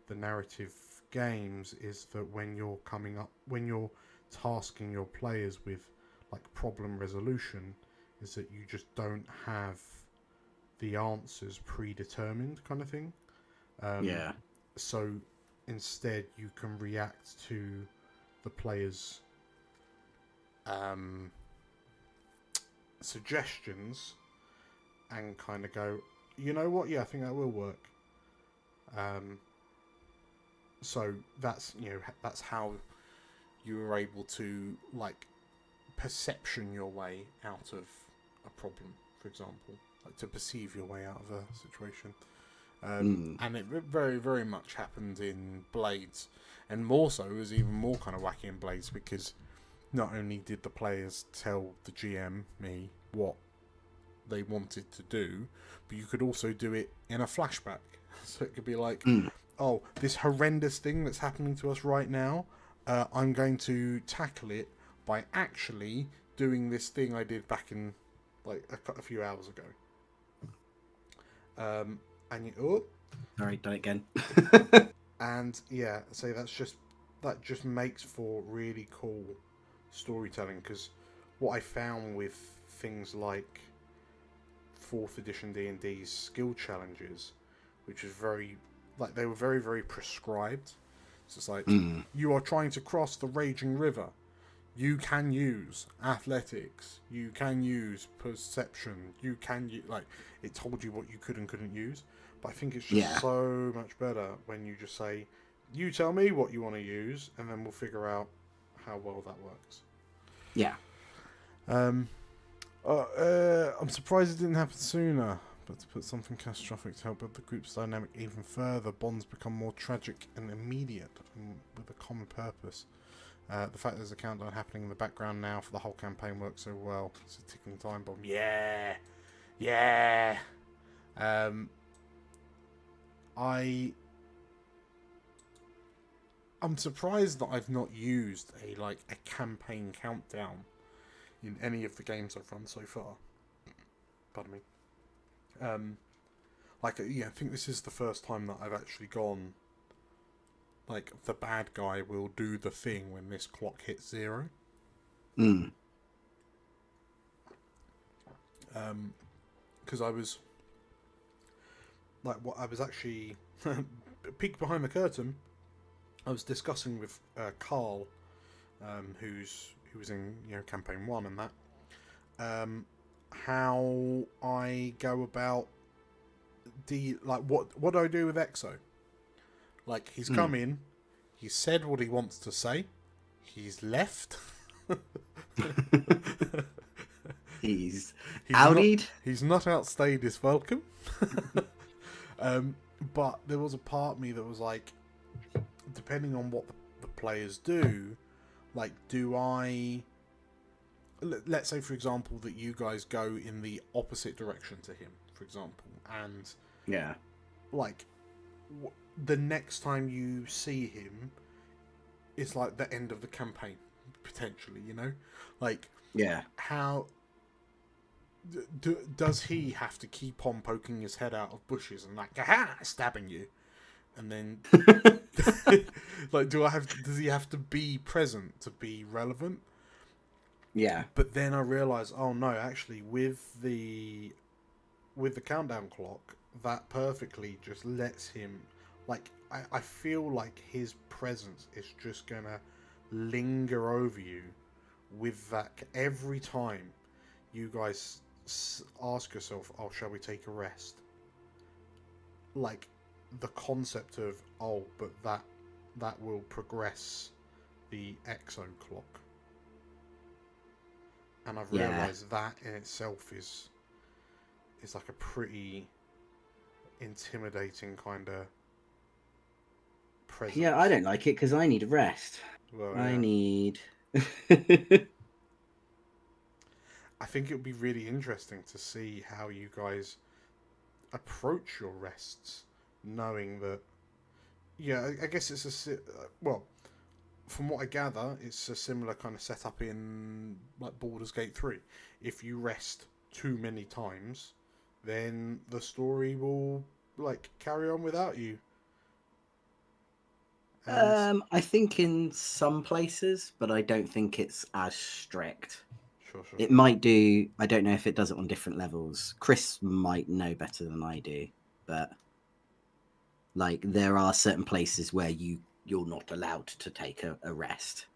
[SPEAKER 1] the narrative games is that when you're tasking your players with like problem resolution, is that you just don't have the answers predetermined, kind of thing. So instead, you can react to the players' suggestions and kind of go, you know what? Yeah, I think that will work. So that's how you were able to like perception your way out of a problem, for example, like to perceive your way out of a situation. And it very, very much happened in Blades, and more so, it was even more kind of wacky in Blades because not only did the players tell the GM, me, what they wanted to do, but you could also do it in a flashback. So it could be like, oh, this horrendous thing that's happening to us right now, I'm going to tackle it by actually doing this thing I did back in like a few hours ago. And you,
[SPEAKER 2] all right, done it again.
[SPEAKER 1] And yeah, so that just makes for really cool storytelling, because what I found with things like 4th edition D&D's skill challenges, which was they were very, very prescribed. So it's like, you are trying to cross the raging river. You can use athletics. You can use perception. You can it told you what you could and couldn't use. But I think it's just so much better when you just say, you tell me what you want to use, and then we'll figure out how well that works.
[SPEAKER 2] Yeah.
[SPEAKER 1] I'm surprised it didn't happen sooner. But to put something catastrophic to help build the group's dynamic even further, bonds become more tragic and immediate, and with a common purpose. The fact there's a countdown happening in the background now for the whole campaign works so well. It's a ticking time bomb. Yeah. I'm surprised that I've not used a campaign countdown in any of the games I've run so far. Pardon me. I think this is the first time that I've actually gone, like, the bad guy will do the thing when this clock hits 0. Because I was actually peek behind the curtain. I was discussing with Carl, who was in campaign 1 and that, how I go about what do I do with Exo? Like, he's come in, he said what he wants to say, he's left.
[SPEAKER 2] he's outed.
[SPEAKER 1] He's not outstayed his welcome. But there was a part of me that was like, depending on what the players do, like, do I... Let's say, for example, that you guys go in the opposite direction to him, for example, and...
[SPEAKER 2] Yeah.
[SPEAKER 1] Like, the next time you see him, it's like the end of the campaign, potentially, Like,
[SPEAKER 2] yeah.
[SPEAKER 1] How... does he have to keep on poking his head out of bushes and stabbing you? And then... like, does he have to be present to be relevant?
[SPEAKER 2] Yeah.
[SPEAKER 1] But then I realised, oh no, actually, with the countdown clock, that perfectly just lets him... Like, I feel like his presence is just gonna linger over you with that. Every time you guys ask yourself, oh, shall we take a rest? Like, the concept of, oh, but that that will progress the exo clock. And I've realised that in itself is like a pretty intimidating kind of presence.
[SPEAKER 2] Yeah, I don't like it because I need a rest.
[SPEAKER 1] Well,
[SPEAKER 2] I
[SPEAKER 1] yeah.
[SPEAKER 2] need.
[SPEAKER 1] I think it would be really interesting to see how you guys approach your rests, knowing that. Yeah, I guess it's well, from what I gather, it's a similar kind of setup in like Baldur's Gate 3. If you rest too many times, then the story will like carry on without you. And
[SPEAKER 2] I think in some places, but I don't think it's as strict.
[SPEAKER 1] sure.
[SPEAKER 2] It might do. I don't know if it does it on different levels. Chris might know better than I do, but like there are certain places where you're not allowed to take a rest.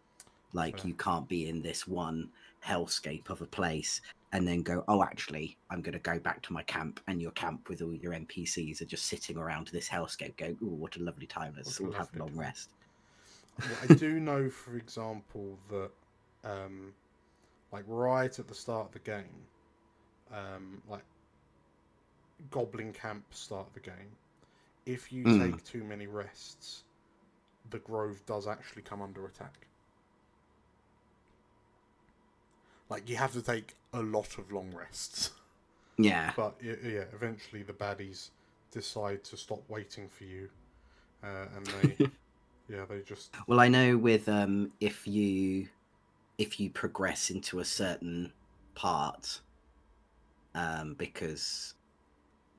[SPEAKER 2] Like
[SPEAKER 1] Fair.
[SPEAKER 2] you can't be in this one hellscape of a place and then go, oh, actually, I'm going to go back to my camp, and your camp with all your NPCs are just sitting around this hellscape going, oh, what a lovely time. Let's all have a long rest.
[SPEAKER 1] Well, I do know, for example, that like right at the start of the game, like Goblin Camp start of the game, if you take too many rests, the Grove does actually come under attack. Like, you have to take a lot of long rests.
[SPEAKER 2] Yeah.
[SPEAKER 1] But, yeah, eventually the baddies decide to stop waiting for you. And they, yeah, they just...
[SPEAKER 2] Well, I know with, if you progress into a certain part, because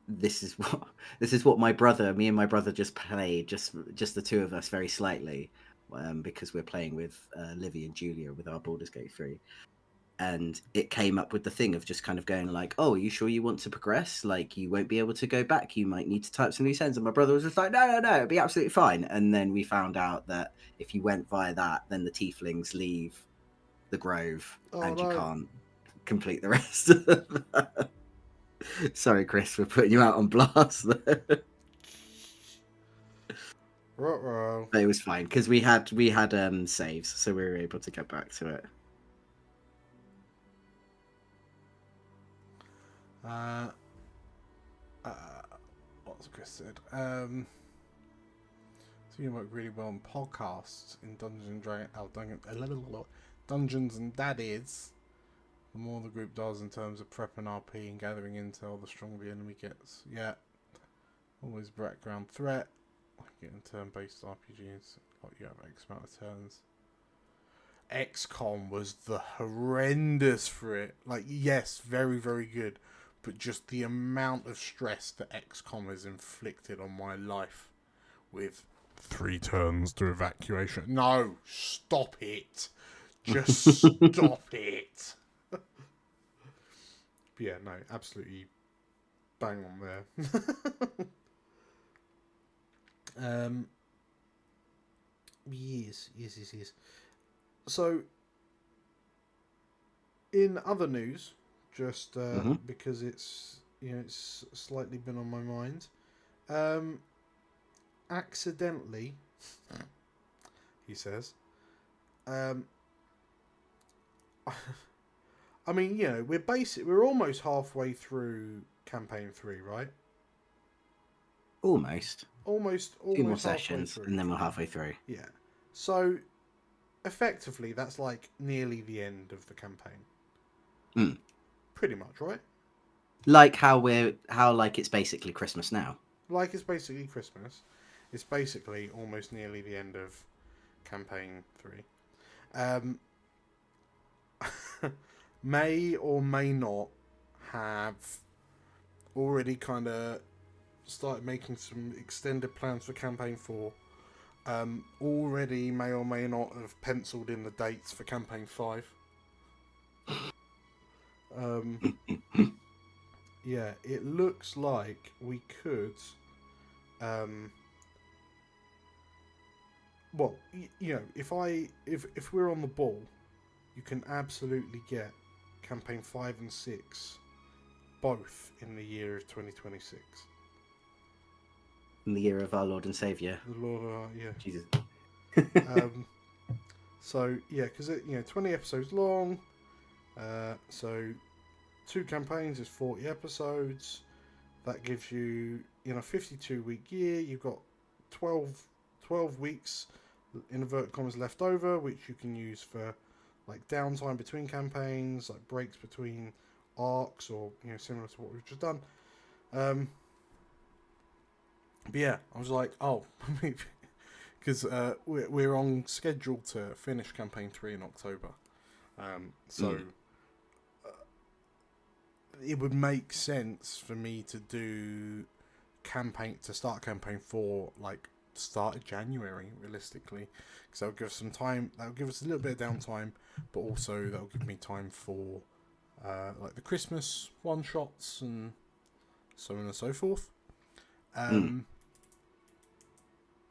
[SPEAKER 2] this is what me and my brother just played, just the two of us very slightly, because we're playing with Livy and Julia with our Baldur's Gate 3. And it came up with the thing of just kind of going like, oh, are you sure you want to progress? Like, you won't be able to go back. You might need to type some loose ends. And my brother was just like, no, it'll be absolutely fine. And then we found out that if you went via that, then the tieflings leave the Grove and you can't complete the rest of that. Sorry, Chris, we're putting you out on blast there.
[SPEAKER 1] Ruh-roh.
[SPEAKER 2] But it was fine because we had saves, so we were able to get back to it.
[SPEAKER 1] What's Chris said? So you work really well on podcasts in Dungeons and Daddies. The more the group does in terms of prep and RP and gathering intel, the stronger the enemy gets. Yeah, always background threat. Getting turn-based RPGs, like you have X amount of turns. XCOM was the horrendous for it. Like, yes, very, very good, but just the amount of stress that XCOM has inflicted on my life with 3 turns to evacuation. No, stop it. Just stop it. But yeah, no, absolutely bang on there. Yes. So, in other news, just because it's it's slightly been on my mind, accidentally, he says, I mean, we're almost halfway through campaign 3, right?
[SPEAKER 2] Almost 2 more sessions,
[SPEAKER 1] through.
[SPEAKER 2] and then we're halfway through.
[SPEAKER 1] Yeah. So, effectively, that's like nearly the end of the campaign. Pretty much, right?
[SPEAKER 2] Like how it's basically Christmas now.
[SPEAKER 1] Like it's basically Christmas. It's basically almost nearly the end of campaign 3. May or may not have already kind of started making some extended plans for campaign 4. Already may or may not have penciled in the dates for campaign 5. Yeah, it looks like we could well, if we're on the ball, you can absolutely get campaign 5 and 6 both in the year of 2026.
[SPEAKER 2] In the year of our Lord and Saviour.
[SPEAKER 1] The Lord, yeah.
[SPEAKER 2] Jesus.
[SPEAKER 1] Um, so yeah, because 20 episodes long. So 2 campaigns is 40 episodes. That gives you, in a 52-week year, you've got 12 weeks in inverted commas left over, which you can use for like downtime between campaigns, like breaks between arcs, or similar to what we've just done. But yeah, I was like, oh, because we're on schedule to finish campaign 3 in October. So it would make sense for me to start campaign 4 like start of January, realistically, because that'll give us some time. That'll give us a little bit of downtime, but also that'll give me time for like the Christmas one shots and so on and so forth.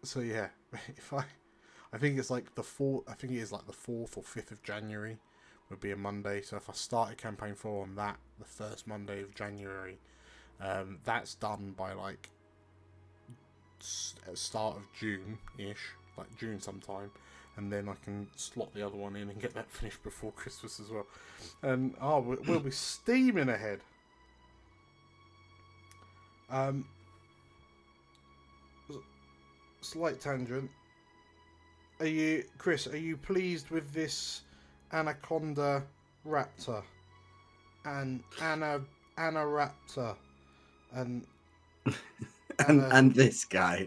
[SPEAKER 1] So yeah, if I think it's like the 4th. I think it is like the 4th or 5th of January would be a Monday. So if I started campaign 4 on that, the first Monday of January, that's done by like start of June-ish, like June sometime, and then I can slot the other one in and get that finished before Christmas as well. And we'll be steaming ahead. Slight tangent. Chris, are you pleased with this anaconda raptor and Anaraptor and
[SPEAKER 2] and this guy,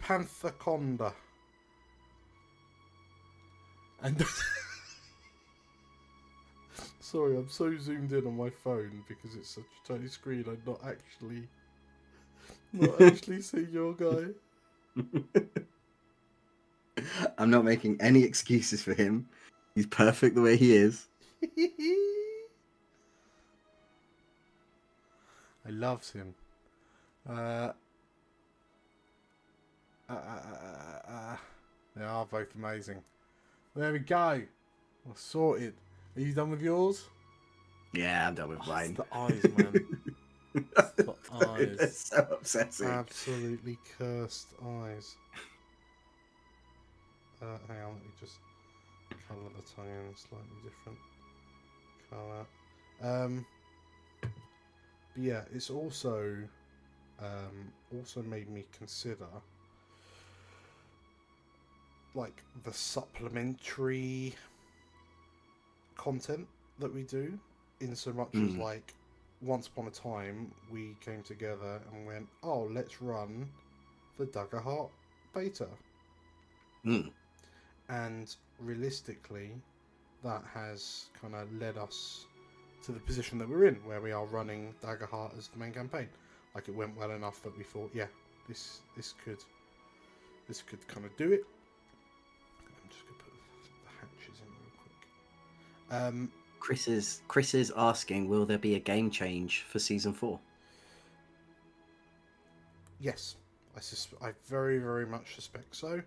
[SPEAKER 1] Pantherconda and sorry, I'm so zoomed in on my phone because it's such a tiny screen. I'm not actually seeing your guy.
[SPEAKER 2] I'm not making any excuses for him. He's perfect the way he is.
[SPEAKER 1] I loves him. They are both amazing. There we go. We're sorted. Are you done with yours?
[SPEAKER 2] Yeah, I'm done with mine.
[SPEAKER 1] It's the eyes, man. It's the eyes.
[SPEAKER 2] They're so obsessive.
[SPEAKER 1] Absolutely cursed eyes. Hang on, let me just colour the tongue in slightly different colour. But yeah, it's also made me consider like the supplementary content that we do, in so much as like once upon a time we came together and went, oh, let's run the Daggerheart beta. And realistically, that has kind of led us to the position that we're in, where we are running Daggerheart as the main campaign. Like, it went well enough that we thought, yeah, this could kind of do it. I'm just gonna put the hatches in real quick.
[SPEAKER 2] Chris is asking, will there be a game change for season 4?
[SPEAKER 1] Yes, I very, very much suspect so.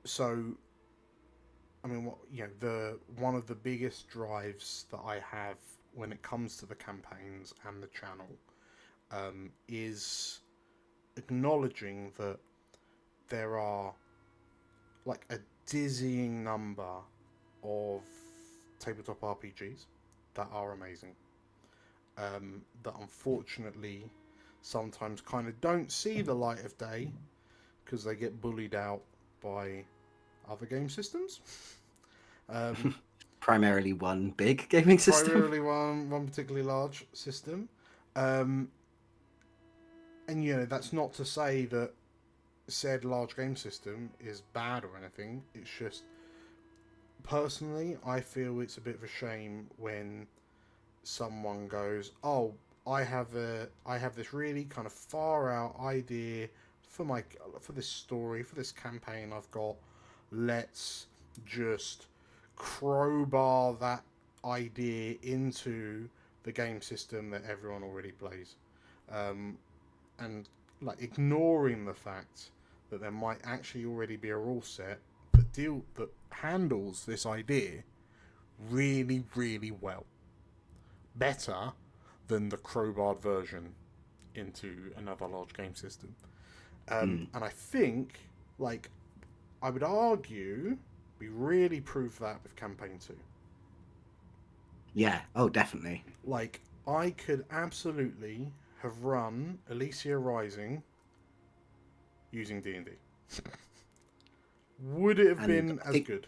[SPEAKER 1] So, I mean, one of the biggest drives that I have when it comes to the campaigns and the channel is acknowledging that there are like a dizzying number of tabletop RPGs that are amazing, that unfortunately sometimes kind of don't see the light of day because they get bullied out by other game systems.
[SPEAKER 2] Primarily one big gaming system.
[SPEAKER 1] Primarily one particularly large system. And that's not to say that said large game system is bad or anything. It's just, personally, I feel it's a bit of a shame when someone goes, oh, I have this really kind of far out idea for this story, for this campaign I've got. Let's just crowbar that idea into the game system that everyone already plays, and like ignoring the fact that there might actually already be a rule set that handles this idea really, really well, better than the crowbarred version into another large game system. And I think, like, I would argue we really proved that with campaign 2.
[SPEAKER 2] Yeah. Oh, definitely.
[SPEAKER 1] Like, I could absolutely have run Elysia Rising using D&D. Would it have
[SPEAKER 2] And
[SPEAKER 1] been
[SPEAKER 2] I
[SPEAKER 1] as
[SPEAKER 2] think
[SPEAKER 1] good?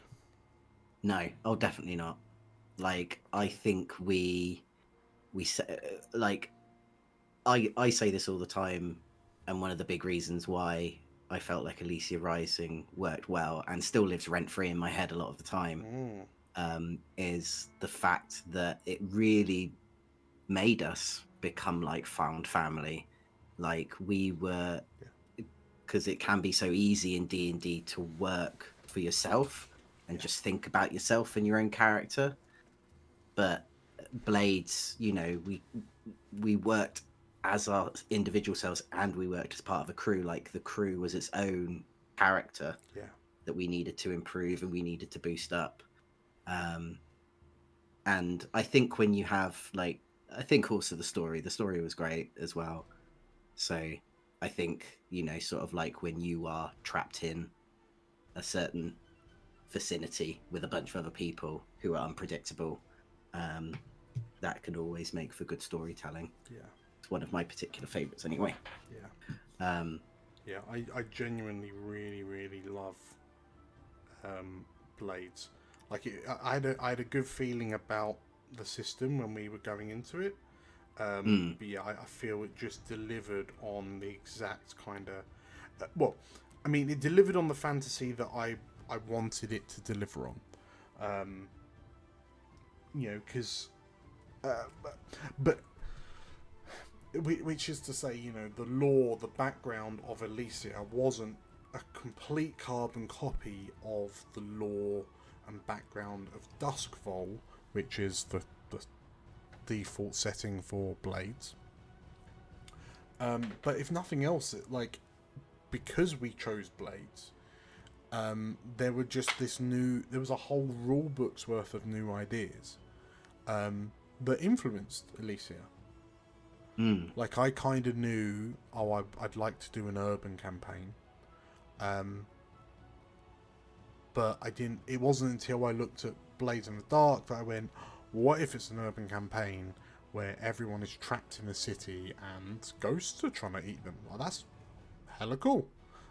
[SPEAKER 2] no. Oh, definitely not. Like, I think we like I say this all the time, and one of the big reasons why I felt like Elysia Rising worked well and still lives rent free in my head a lot of the time,
[SPEAKER 1] Mm,
[SPEAKER 2] is the fact that it really made us become like found family. Like, we were,
[SPEAKER 1] yeah.
[SPEAKER 2] because it can be so easy in D&D to work for yourself and
[SPEAKER 1] Yeah.
[SPEAKER 2] just think about yourself and your own character. But Blades, we worked as our individual selves and we worked as part of a crew. Like, the crew was its own character
[SPEAKER 1] Yeah.
[SPEAKER 2] that we needed to improve and we needed to boost up. And I think when you have, like, I think also the story was great as well. So I think, sort of like when you are trapped in a certain vicinity with a bunch of other people who are unpredictable, that can always make for good storytelling.
[SPEAKER 1] Yeah.
[SPEAKER 2] It's one of my particular favorites anyway.
[SPEAKER 1] Yeah.
[SPEAKER 2] Um,
[SPEAKER 1] Yeah. I genuinely really, really love Blades. Like, I had a good feeling about the system when we were going into it. But yeah, I feel it just delivered on the exact kind of. Well, I mean, it delivered on the fantasy that I wanted it to deliver on. Because. But which is to say, the lore, the background of Elysia wasn't a complete carbon copy of the lore and background of Duskfall, which is the default setting for Blades. But if nothing else, because we chose Blades, there were just there was a whole rule book's worth of new ideas that influenced Elysia. Like, I kind of knew, I'd like to do an urban campaign. But I didn't. It wasn't until I looked at Blades in the Dark that I went, what if it's an urban campaign where everyone is trapped in a city and ghosts are trying to eat them? Well, that's hella cool.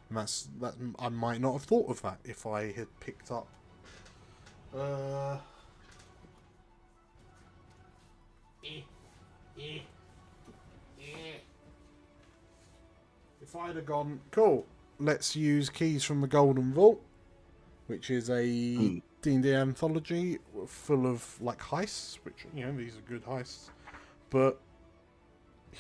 [SPEAKER 1] And that I might not have thought of that if I had picked up. If I'd have gone, cool, let's use keys from the Golden Vault, which is a D&D anthology full of, like, heists, which, these are good heists. But,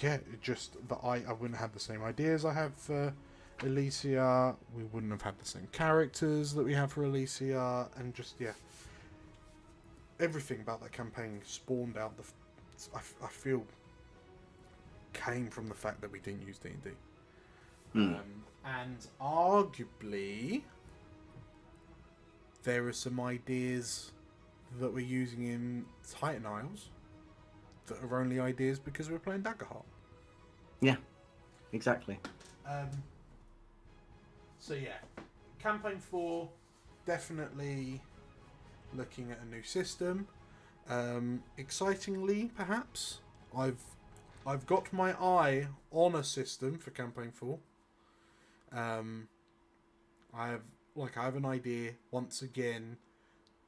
[SPEAKER 1] yeah, it just that I wouldn't have the same ideas I have for Elysia. We wouldn't have had the same characters that we have for Elysia. And just, yeah, everything about that campaign spawned out I feel came from the fact that we didn't use D&D. And arguably, there are some ideas that we're using in Titan Isles that are only ideas because we're playing Daggerheart.
[SPEAKER 2] Yeah, exactly.
[SPEAKER 1] So yeah, campaign 4, definitely looking at a new system. Excitingly, perhaps, I've got my eye on a system for campaign 4. I have an idea. Once again,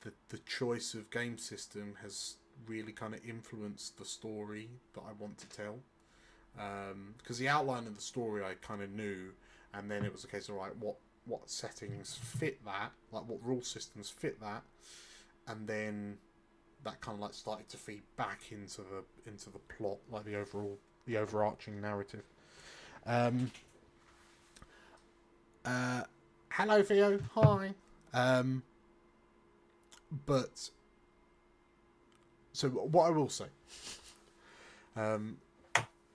[SPEAKER 1] the choice of game system has really kind of influenced the story that I want to tell. Because the outline of the story I kind of knew, and then it was a case of, right, what settings fit that, like what rule systems fit that, and then that kind of like started to feed back into the plot, like the overarching narrative. Hello, Theo. Hi. But so what I will say,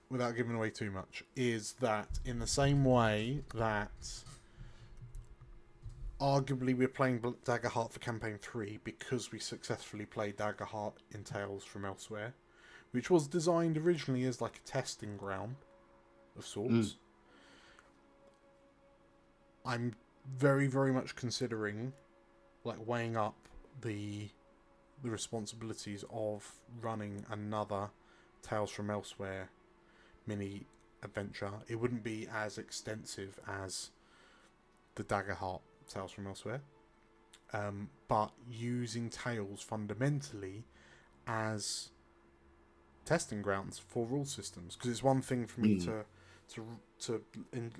[SPEAKER 1] without giving away too much, is that in the same way that arguably we're playing Daggerheart for campaign 3 because we successfully played Daggerheart in Tales from Elsewhere, which was designed originally as like a testing ground of sorts. I'm very, very much considering, like, weighing up the responsibilities of running another Tales from Elsewhere mini adventure. It wouldn't be as extensive as the Daggerheart Tales from Elsewhere, but using Tales fundamentally as testing grounds for rule systems, because it's one thing for me to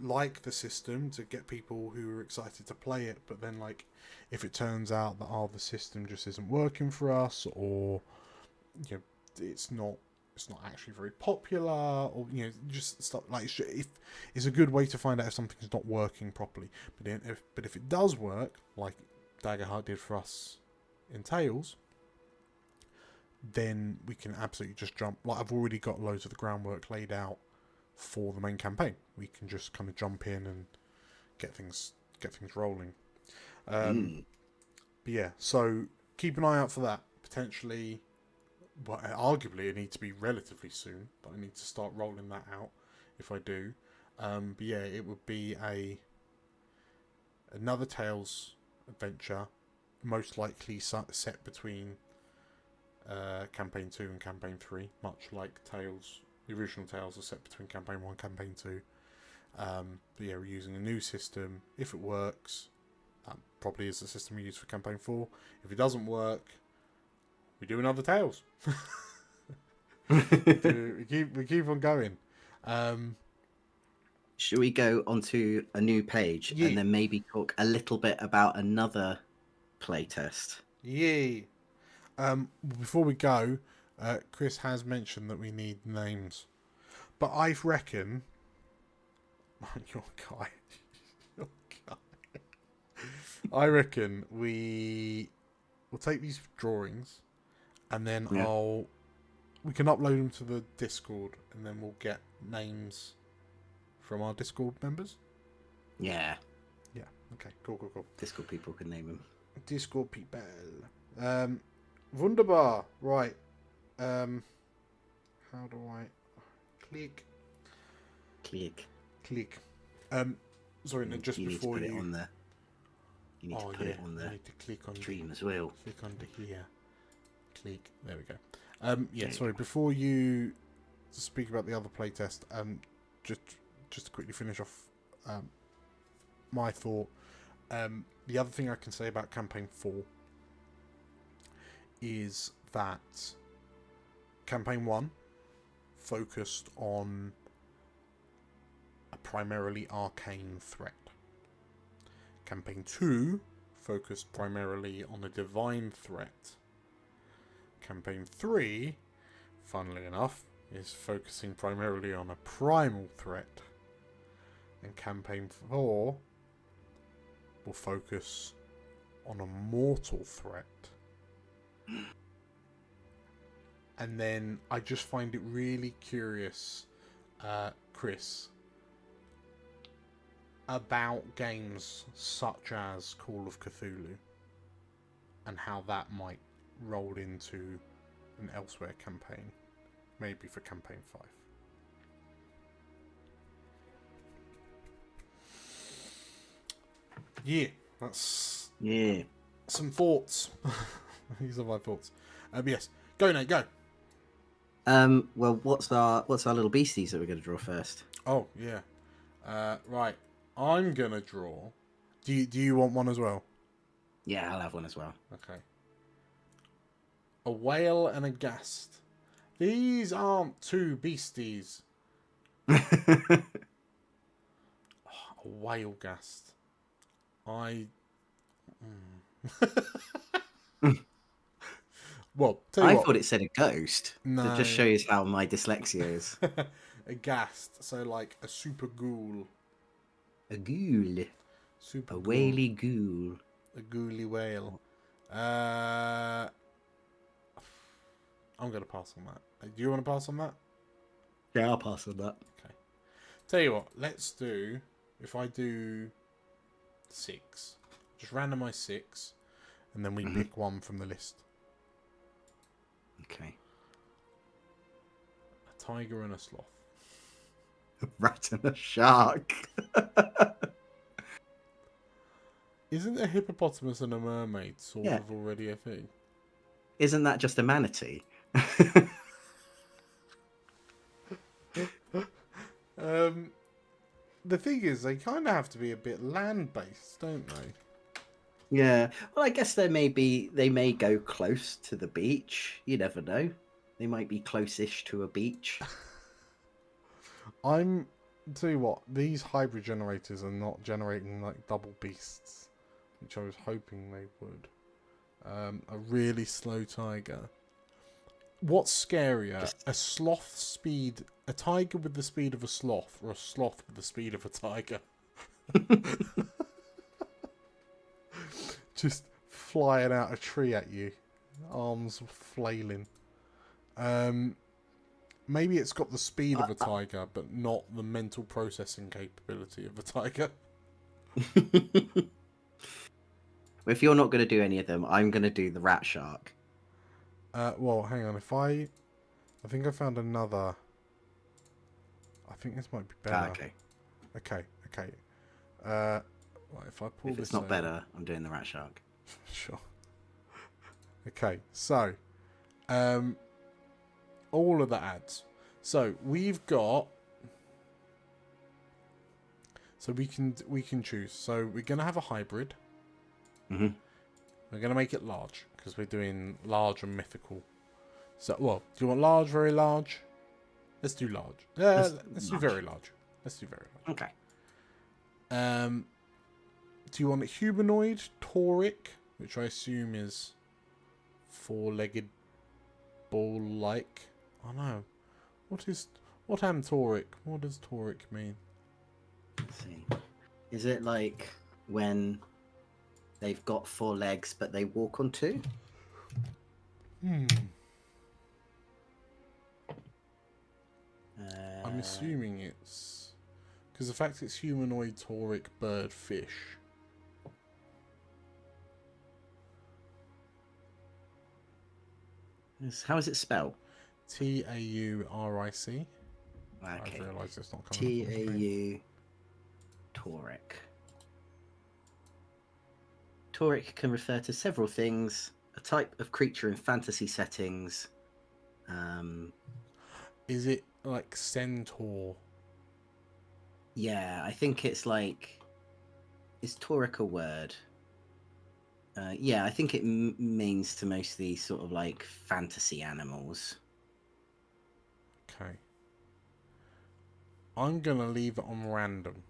[SPEAKER 1] like the system, to get people who are excited to play it, but then, like, if it turns out that the system just isn't working for us, or it's not actually very popular, or just stuff like, if it's a good way to find out if something's not working properly. But if it does work, like Daggerheart did for us in Tales, then we can absolutely just jump. Like, I've already got loads of the groundwork laid out for the main campaign. We can just kind of jump in and get things rolling. But yeah, so keep an eye out for that. Potentially, well, arguably it needs to be relatively soon, but I need to start rolling that out if I do. But yeah, it would be another Tales adventure, most likely set between Campaign 2 and Campaign 3, much like Tales. The original Tales are set between Campaign 1 and Campaign 2. But yeah, we're using a new system. If it works, that probably is the system we use for Campaign 4. If it doesn't work, we do another Tales. we keep on going.
[SPEAKER 2] Should we go onto a new page and then maybe talk a little bit about another playtest?
[SPEAKER 1] Yeah. Before we go, Chris has mentioned that we need names, but I reckon your guy. I reckon we'll take these drawings, and then we can upload them to the Discord, and then we'll get names from our Discord members.
[SPEAKER 2] Yeah.
[SPEAKER 1] Okay. Cool.
[SPEAKER 2] Discord people can name them.
[SPEAKER 1] Discord people. Wunderbar. Right. How do I click? Sorry, no, just
[SPEAKER 2] you
[SPEAKER 1] before
[SPEAKER 2] need to put
[SPEAKER 1] you
[SPEAKER 2] it on there. You need to put it on the
[SPEAKER 1] need to click on
[SPEAKER 2] stream as well.
[SPEAKER 1] Click onto here. Click. There we go. Sorry. Before you speak about the other playtest, just to quickly finish off my thought. The other thing I can say about Campaign 4 is that Campaign 1 focused on a primarily arcane threat. Campaign 2 focused primarily on a divine threat. Campaign 3, funnily enough, is focusing primarily on a primal threat. And Campaign 4 will focus on a mortal threat. And then I just find it really curious, Chris, about games such as Call of Cthulhu and how that might roll into an Elsewhere campaign, maybe for Campaign 5. Yeah, that's some thoughts. These are my thoughts. Yes, go Nate, go.
[SPEAKER 2] Well, what's our little beasties that we're going to draw first?
[SPEAKER 1] Oh yeah, right. I'm gonna draw. Do you want one as well?
[SPEAKER 2] Yeah, I'll have one as well.
[SPEAKER 1] Okay. A whale and a ghast. These aren't two beasties. A whale ghast. Well,
[SPEAKER 2] I thought it said a ghost.
[SPEAKER 1] No.
[SPEAKER 2] That just shows how my dyslexia is.
[SPEAKER 1] A ghast, so like a super ghoul.
[SPEAKER 2] A ghoul.
[SPEAKER 1] Super
[SPEAKER 2] a
[SPEAKER 1] ghoul.
[SPEAKER 2] whaley ghoul.
[SPEAKER 1] A ghouly whale. I'm going to pass on that. Do you want to pass on that?
[SPEAKER 2] Yeah, I'll pass on that.
[SPEAKER 1] Okay. Tell you what, let's do... If I do 6, just randomize 6, and then we pick one from the list.
[SPEAKER 2] Okay.
[SPEAKER 1] A tiger and a sloth.
[SPEAKER 2] A rat and a shark.
[SPEAKER 1] Isn't a hippopotamus and a mermaid sort
[SPEAKER 2] Yeah.
[SPEAKER 1] of already a thing?
[SPEAKER 2] Isn't that just a manatee?
[SPEAKER 1] The thing is, they kind of have to be a bit land-based, don't they?
[SPEAKER 2] Yeah. Well, I guess they may go close to the beach. You never know. They might be close-ish to a beach.
[SPEAKER 1] Tell you what, these hybrid generators are not generating like double beasts, which I was hoping they would. A really slow tiger. What's scarier? A tiger with the speed of a sloth, or a sloth with the speed of a tiger? Just flying out a tree at you, arms flailing. Maybe it's got the speed of a tiger, but not the mental processing capability of a tiger.
[SPEAKER 2] If you're not going to do any of them, I'm going to do the rat shark.
[SPEAKER 1] Well, hang on. I think I found another. I think this might be better.
[SPEAKER 2] Okay.
[SPEAKER 1] Okay. Right, if I pull
[SPEAKER 2] If
[SPEAKER 1] this
[SPEAKER 2] it's not
[SPEAKER 1] out.
[SPEAKER 2] better, I'm doing the rat shark.
[SPEAKER 1] Sure. Okay, so, all of the ads. So we've got. So we can choose. So we're gonna have a hybrid.
[SPEAKER 2] Mm-hmm.
[SPEAKER 1] We're gonna make it large because we're doing large and mythical. So, well, do you want large, very large? Let's do large. Let's do very large. Let's do very large.
[SPEAKER 2] Okay.
[SPEAKER 1] Do you want a humanoid, tauric, which I assume is four-legged, ball-like? Oh no. What am tauric? What does tauric mean?
[SPEAKER 2] Let's see. Is it like when they've got 4 legs but they walk on 2?
[SPEAKER 1] I'm assuming it's because the fact it's humanoid, tauric, bird, fish.
[SPEAKER 2] How is it spelled?
[SPEAKER 1] Tauric.
[SPEAKER 2] Okay.
[SPEAKER 1] I realise it's not coming.
[SPEAKER 2] Tau tauric. Tauric can refer to several things. A type of creature in fantasy settings.
[SPEAKER 1] Is it like centaur?
[SPEAKER 2] Yeah, I think it's like. Is tauric a word? Yeah, I think it means to mostly sort of like fantasy animals.
[SPEAKER 1] Okay. I'm gonna leave it on random.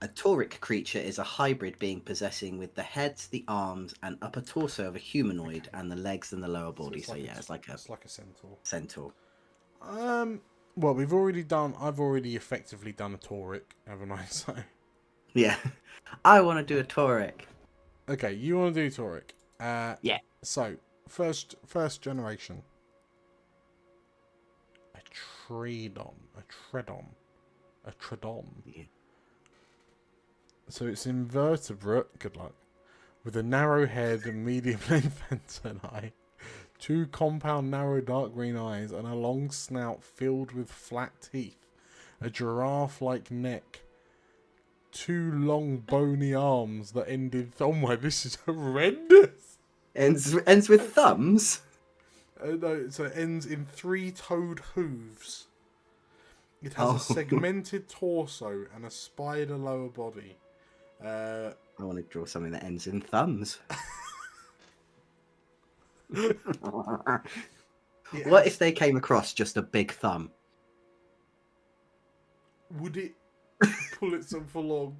[SPEAKER 2] A tauric creature is a hybrid being possessing with the head, the arms, and upper torso of a humanoid, and the legs and the lower body. So, yeah, it's like a
[SPEAKER 1] centaur.
[SPEAKER 2] centaur.
[SPEAKER 1] Well, I've already effectively done a tauric, haven't I? So.
[SPEAKER 2] Yeah, I want to do a tauric.
[SPEAKER 1] Okay, you want to do tauric?
[SPEAKER 2] Yeah.
[SPEAKER 1] So first generation. A tredon.
[SPEAKER 2] Yeah.
[SPEAKER 1] So it's invertebrate. Good luck. With a narrow head and medium length antennae, 2 compound narrow dark green eyes, and a long snout filled with flat teeth, a giraffe-like neck, 2 long bony arms that end in oh my, this is horrendous.
[SPEAKER 2] Ends with thumbs.
[SPEAKER 1] No, so it ends in 3-toed hooves. It has a segmented torso and a spider lower body.
[SPEAKER 2] I want to draw something that ends in thumbs. What if they came across just a big thumb?
[SPEAKER 1] Would it pull itself along?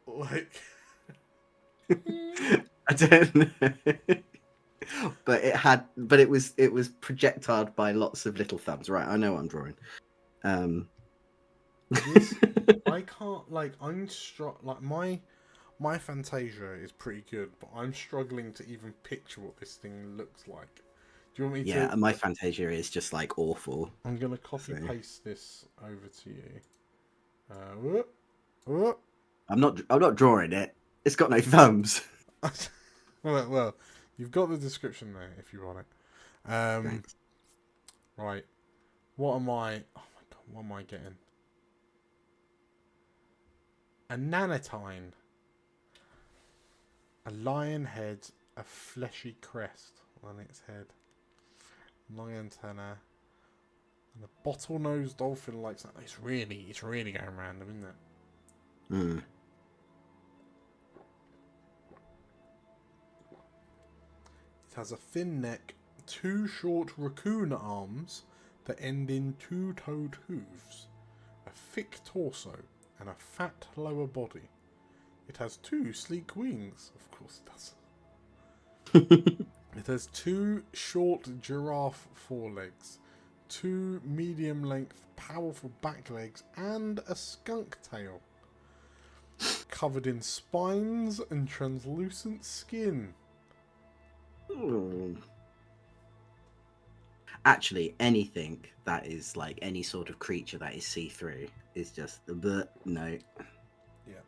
[SPEAKER 1] Like.
[SPEAKER 2] I don't know. But it was projectiled by lots of little thumbs. Right, I know what I'm drawing.
[SPEAKER 1] I can't, like, my Fantasia is pretty good, but I'm struggling to even picture what this thing looks like. Do you want me to?
[SPEAKER 2] Yeah, my Fantasia is just like awful.
[SPEAKER 1] I'm gonna copy paste this over to you.
[SPEAKER 2] I'm not drawing it. It's got no thumbs.
[SPEAKER 1] well, you've got the description there if you want it. Right. What am I? Oh my god, what am I getting? A nanotine. A lion head, a fleshy crest on its head, long antenna, and a bottlenose dolphin like that. It's really going random, isn't it?
[SPEAKER 2] Hmm.
[SPEAKER 1] It has a thin neck, 2 short raccoon arms that end in 2-toed hooves, a thick torso, and a fat lower body. It has 2 sleek wings. Of course it does. It has 2 short giraffe forelegs, 2 medium-length powerful back legs, and a skunk tail. Covered in spines and translucent skin.
[SPEAKER 2] Ooh. Actually, anything that is like any sort of creature that is see-through is just no.
[SPEAKER 1] Yeah.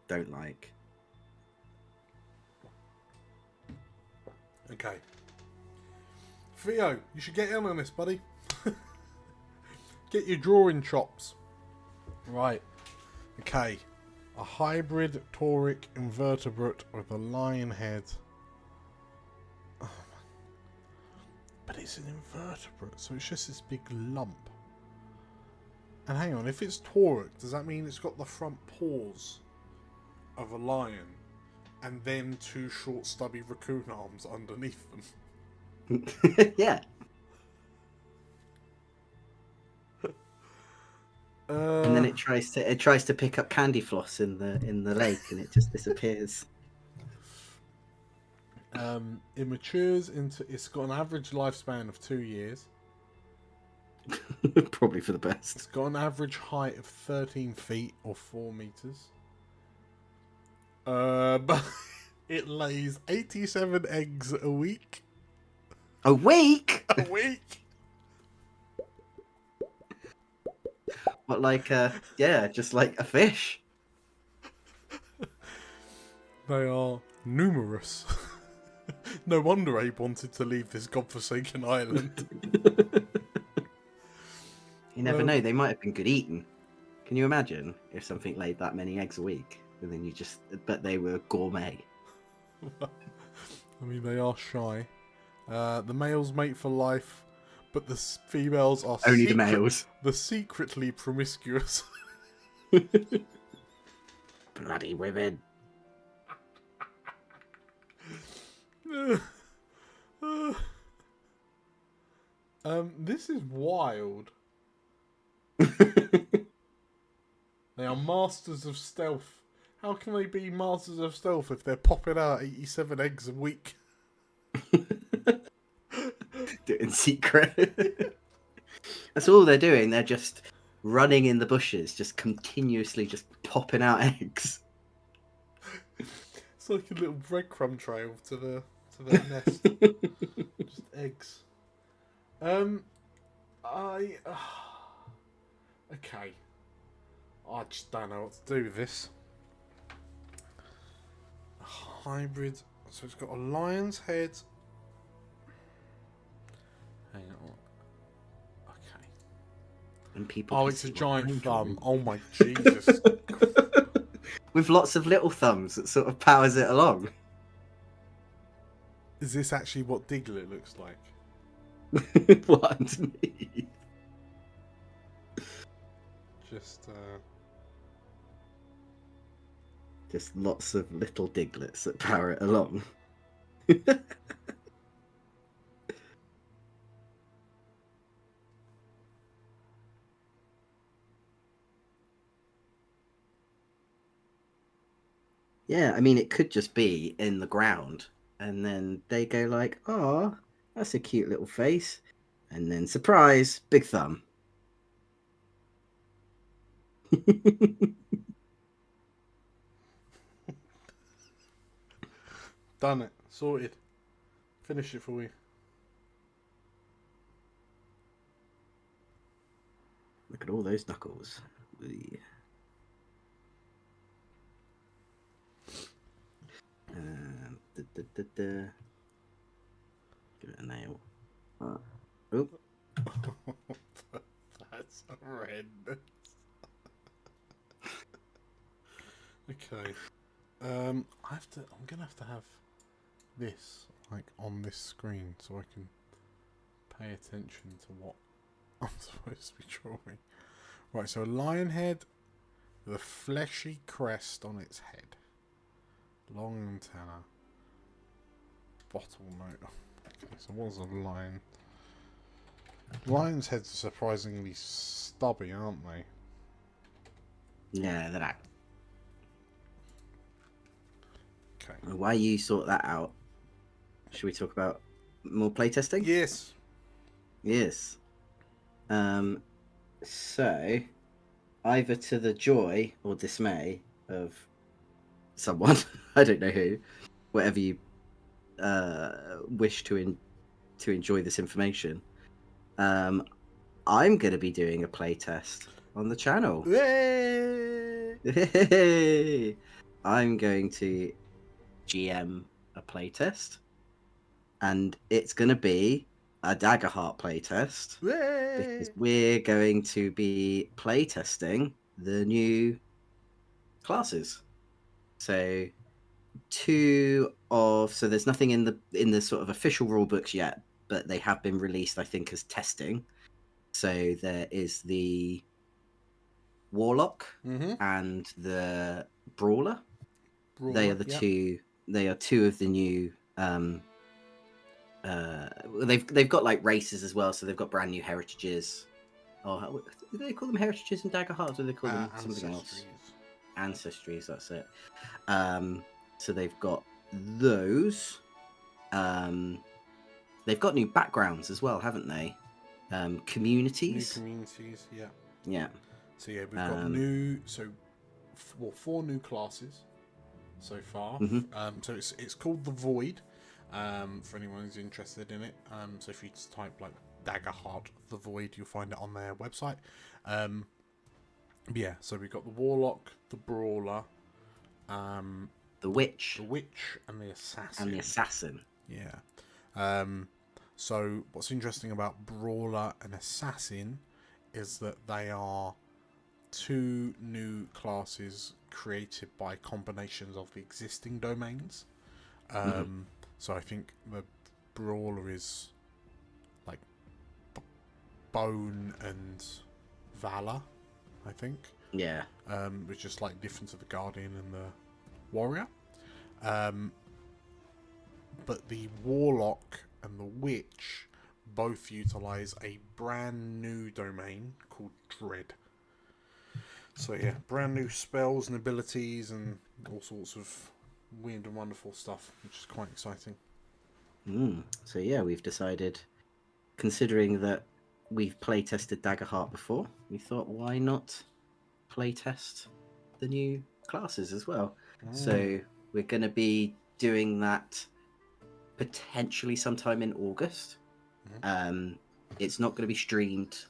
[SPEAKER 2] Don't like.
[SPEAKER 1] Okay. Theo, you should get in on this, buddy. Get your drawing chops. Right. Okay. A hybrid tauric invertebrate with a lion head. Oh, but it's an invertebrate, so it's just this big lump. And hang on, if it's tauric, does that mean it's got the front paws of a lion and then 2 short stubby raccoon arms underneath them?
[SPEAKER 2] Yeah. And then it tries to pick up candy floss in the lake, and it just disappears.
[SPEAKER 1] It matures into. It's got an average lifespan of 2 years.
[SPEAKER 2] Probably for the best.
[SPEAKER 1] It's got an average height of 13 feet or 4 meters. But it lays 87 eggs a week.
[SPEAKER 2] A week?
[SPEAKER 1] A week?
[SPEAKER 2] What, like just like a fish?
[SPEAKER 1] They are numerous. No wonder Abe wanted to leave this godforsaken island.
[SPEAKER 2] You never know, they might have been good eating. Can you imagine if something laid that many eggs a week and then but they were gourmet?
[SPEAKER 1] I mean, they are shy. The males mate for life, but the females are
[SPEAKER 2] only the males.
[SPEAKER 1] The secretly promiscuous.
[SPEAKER 2] Bloody women.
[SPEAKER 1] This is wild. They are masters of stealth. How can they be masters of stealth if they're popping out 87 eggs a week?
[SPEAKER 2] Do it in secret. That's all they're doing. They're just running in the bushes, just continuously just popping out eggs.
[SPEAKER 1] It's like a little breadcrumb trail to the nest. Just eggs. Okay. I just don't know what to do with this. A hybrid. So it's got a lion's head. Hang on. Okay.
[SPEAKER 2] And people.
[SPEAKER 1] Oh, it's a giant thumb. Oh my Jesus.
[SPEAKER 2] With lots of little thumbs that sort of powers it along.
[SPEAKER 1] Is this actually what Diglett looks like?
[SPEAKER 2] What underneath? Just lots of little Diglets that power it along. Yeah, I mean, it could just be in the ground, and then they go like, "Oh, that's a cute little face," and then surprise, big thumb.
[SPEAKER 1] Done it. Sorted. Finish it for you.
[SPEAKER 2] Look at all those knuckles. Give it a nail. Oop.
[SPEAKER 1] That's horrendous. Okay. I'm gonna have to have this like on this screen so I can pay attention to what I'm supposed to be drawing. Right, so a lion head with a fleshy crest on its head, long antenna, bottleneck. Okay, so what's a lion? Lions' heads are surprisingly stubby, aren't they?
[SPEAKER 2] Yeah, that.
[SPEAKER 1] Okay.
[SPEAKER 2] While you sort that out, should we talk about more playtesting?
[SPEAKER 1] Yes.
[SPEAKER 2] Yes. So, either to the joy or dismay of someone, I don't know who, whatever you wish to enjoy this information, I'm going to be doing a playtest on the channel.
[SPEAKER 1] Yay!
[SPEAKER 2] I'm going to GM a playtest, and it's going to be a Daggerheart playtest because we're going to be playtesting the new classes. So so there's nothing in the sort of official rule books yet, but they have been released, I think, as testing. So there is the Warlock and the Brawler. They are the two. They are two of the new. They've got like races as well, so they've got brand new heritages. Oh, do they call them heritages in Daggerheart, or do they call them something else? Ancestries. That's it. So they've got those. They've got new backgrounds as well, haven't they? Communities.
[SPEAKER 1] New communities, yeah.
[SPEAKER 2] Yeah.
[SPEAKER 1] So yeah, we've got 4 new classes so far. So it's called the Void. For anyone who's interested in it. So if you just type like Daggerheart the Void, you'll find it on their website. Yeah, so we've got the Warlock, the Brawler,
[SPEAKER 2] the Witch,
[SPEAKER 1] and the
[SPEAKER 2] Assassin.
[SPEAKER 1] Yeah. So what's interesting about Brawler and Assassin is that they are 2 new classes created by combinations of the existing domains. So I think the Brawler is like Bone and Valor, I think.
[SPEAKER 2] Yeah.
[SPEAKER 1] Which is like different to the Guardian and the Warrior. But the Warlock and the Witch both utilize a brand new domain called Dread. So yeah, brand new spells and abilities and all sorts of weird and wonderful stuff, which is quite exciting.
[SPEAKER 2] So yeah, we've decided, considering that we've playtested Daggerheart before, we thought, why not playtest the new classes as well? So we're going to be doing that potentially sometime in August. It's not going to be streamed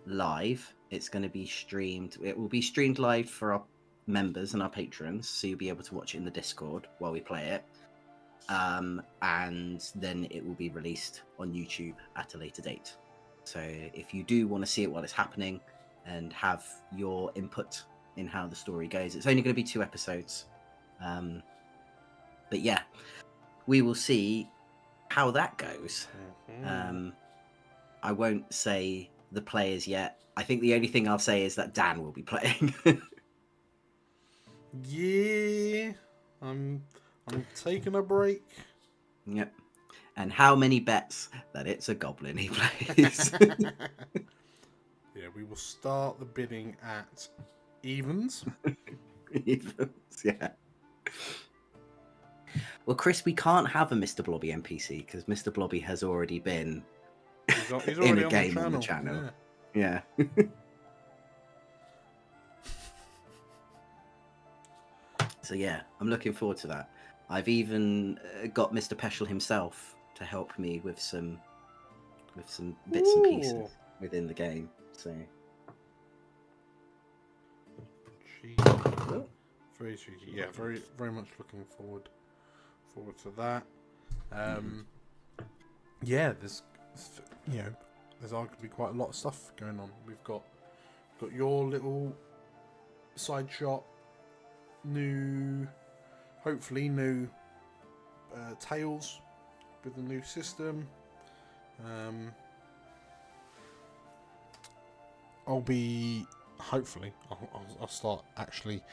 [SPEAKER 2] live. It's going to be streamed. It will be streamed live for our members and our patrons, so you'll be able to watch it in the Discord while we play it. And then it will be released on YouTube at a later date. So if you do want to see it while it's happening and have your input in how the story goes, it's only going to be 2 episodes. But yeah, we will see how that goes. I won't say the players yet. I think the only thing I'll say is that Dan will be playing.
[SPEAKER 1] Yeah, I'm taking a break.
[SPEAKER 2] Yep. And how many bets that it's a goblin he plays?
[SPEAKER 1] Yeah, we will start the bidding at evens.
[SPEAKER 2] Evens, yeah. Well, Chris, we can't have a Mr. Blobby NPC because Mr. Blobby has already been
[SPEAKER 1] He's already
[SPEAKER 2] in a
[SPEAKER 1] on
[SPEAKER 2] game
[SPEAKER 1] the
[SPEAKER 2] on the channel. Yeah. So yeah, I'm looking forward to that. I've even got Mr. Peschel himself to help me with some bits and pieces within the game. So
[SPEAKER 1] very cheeky. Yeah, very very much looking forward to that. Yeah, there's arguably quite a lot of stuff going on. We've got your little side shot, new hopefully new tales with the new system. I'll start actually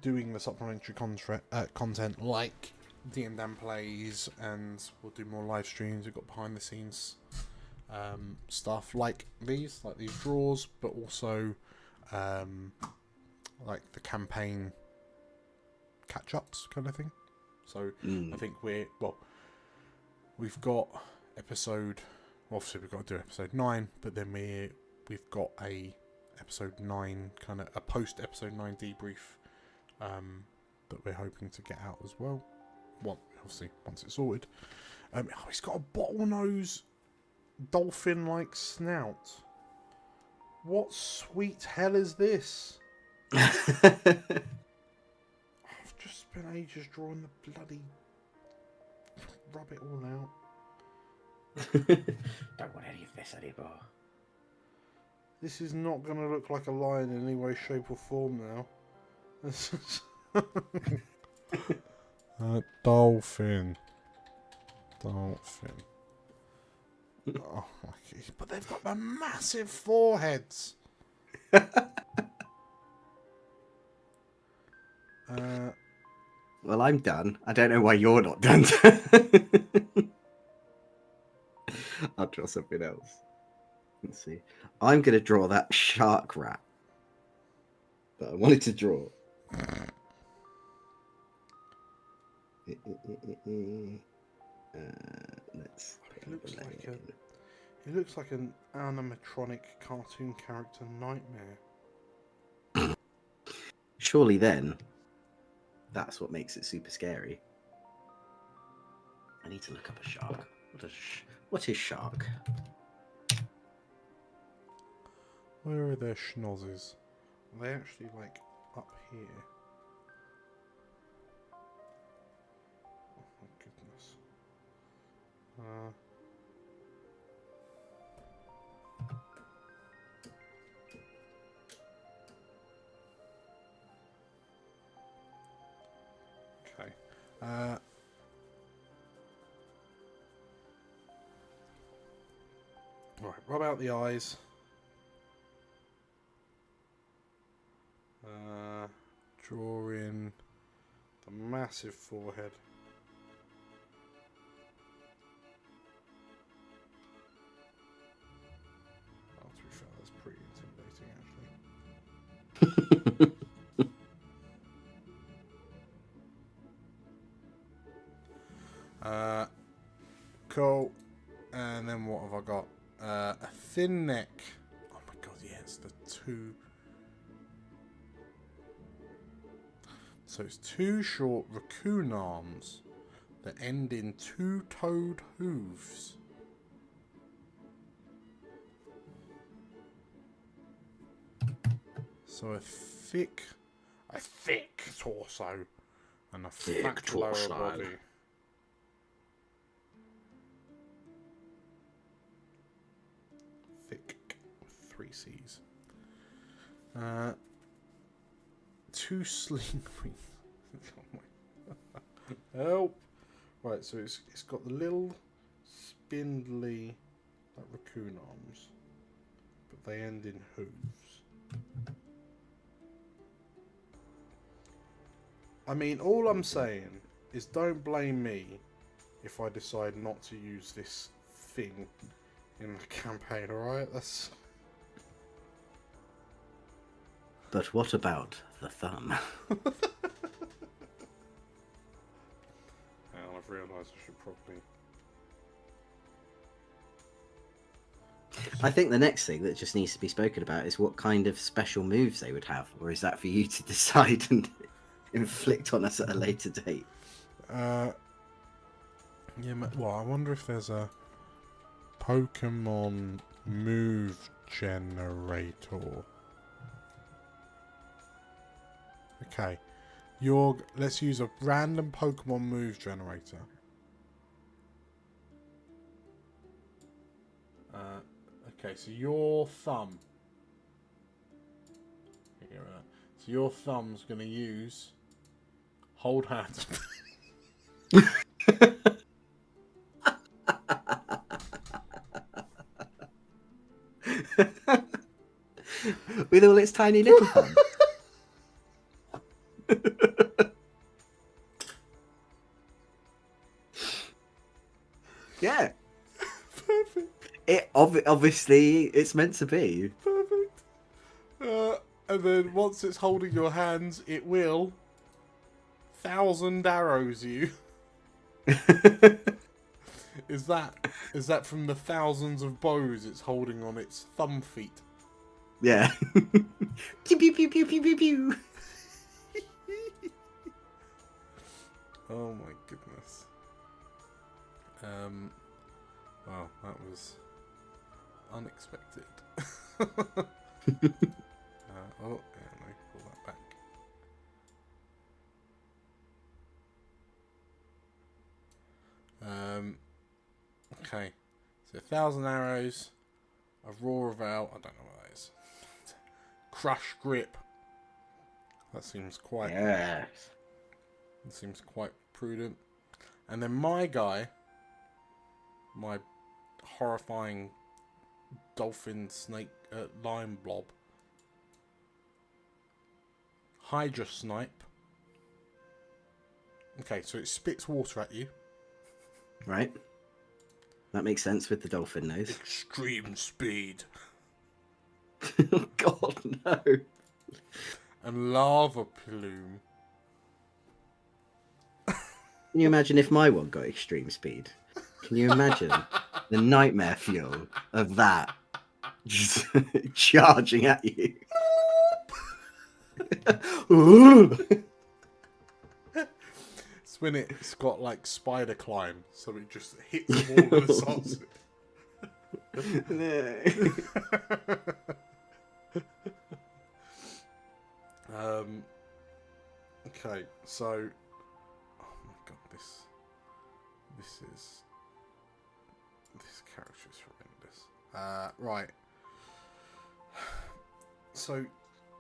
[SPEAKER 1] doing the supplementary content like D&Dan plays, and we'll do more live streams. We've got behind the scenes stuff like these draws, but also like the campaign catch-ups kind of thing. So I think we've got episode, obviously we've got to do episode 9, but then we've got a episode 9 kind of a post episode 9 debrief that we're hoping to get out as well. Obviously once it's sorted. He's got a bottlenose dolphin-like snout. What sweet hell is this? I've just spent ages drawing the bloody... Rub it all out.
[SPEAKER 2] Don't want any of this anymore.
[SPEAKER 1] This is not going to look like a lion in any way, shape or form now. Dolphin. Oh, but they've got the massive foreheads.
[SPEAKER 2] Well, I'm done. I don't know why you're not done. I'll draw something else. Let's see. I'm going to draw that shark rat that I wanted to draw. Let's.
[SPEAKER 1] It looks like an animatronic cartoon character nightmare.
[SPEAKER 2] Surely then, that's what makes it super scary. I need to look up a shark. What is shark?
[SPEAKER 1] Where are their schnozzes? Are they actually like up here? Oh my goodness. Okay. Right, rub out the eyes. Draw in the massive forehead. Oh, to be fair, that's pretty intimidating, actually. Cool. And then what have I got? A thin neck. Oh my god, yeah, it's the two. So it's two short raccoon arms that end in two-toed hooves. So a thick torso and a fat lower body. Thick with 3 C's. Two sling wings. Help! Right, so it's got the little spindly like raccoon arms, but they end in hooves. I mean, all I'm saying is don't blame me if I decide not to use this thing in the campaign, alright? That's...
[SPEAKER 2] But what about the thumb?
[SPEAKER 1] And I've realised I should probably...
[SPEAKER 2] I think the next thing that just needs to be spoken about is what kind of special moves they would have, or is that for you to decide and inflict on us at a later date?
[SPEAKER 1] Yeah, well, I wonder if there's a Pokemon move generator. Okay, let's use a random Pokemon move generator. Okay, so your thumb. So your thumb's going to use hold hands.
[SPEAKER 2] With all its tiny little thumbs. Yeah.
[SPEAKER 1] Perfect.
[SPEAKER 2] Obviously it's meant to be.
[SPEAKER 1] Perfect. And then once it's holding your hands, it will 1,000 arrows you. Is that from the thousands of bows it's holding on its thumb feet?
[SPEAKER 2] Yeah. Pew pew pew pew pew pew pew.
[SPEAKER 1] Oh my goodness. Wow, that was unexpected. Oh, yeah, no, pull that back. Okay, so 1,000 arrows, a roar of owl. I don't know what that is. Crush grip. That seems quite.
[SPEAKER 2] Yes.
[SPEAKER 1] That seems quite prudent. And then my guy, my horrifying dolphin snake lime blob, Hydra snipe. Okay, so it spits water at you.
[SPEAKER 2] Right. That makes sense with the dolphin nose.
[SPEAKER 1] Extreme speed.
[SPEAKER 2] Oh God, no.
[SPEAKER 1] And lava plume.
[SPEAKER 2] Can you imagine if my one got extreme speed? Can you imagine the nightmare fuel of that just charging at you?
[SPEAKER 1] It's when it's got like spider climb, so it just hits the wall and assaults it. Okay, so oh my god, this character is horrendous. Right. So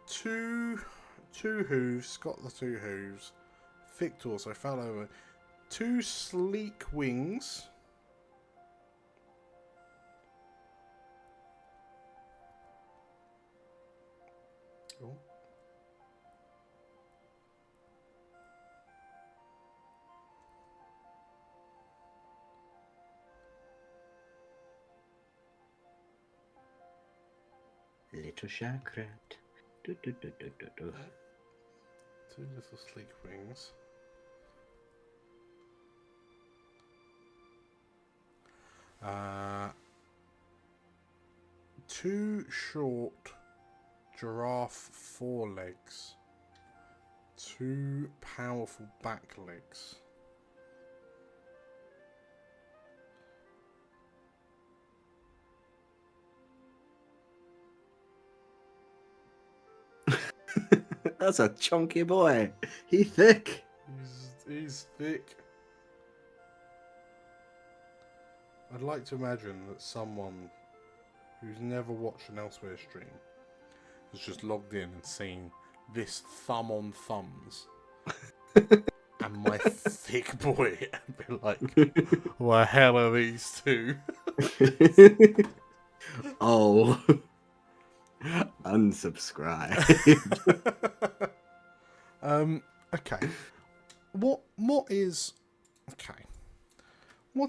[SPEAKER 1] two hooves, got the two hooves. Thick torso, fell over. Two sleek wings. Oh.
[SPEAKER 2] Little chakra. Do, do, do, do, do, do.
[SPEAKER 1] Two little sleek wings. Two short giraffe forelegs. Two powerful back legs.
[SPEAKER 2] That's a chunky boy. He's thick.
[SPEAKER 1] He's thick. I'd like to imagine that someone who's never watched an Elsewhere stream has just logged in and seen this thumb on thumbs and my thick boy and be like, what the hell are these two?
[SPEAKER 2] Oh. Unsubscribe.
[SPEAKER 1] Okay. What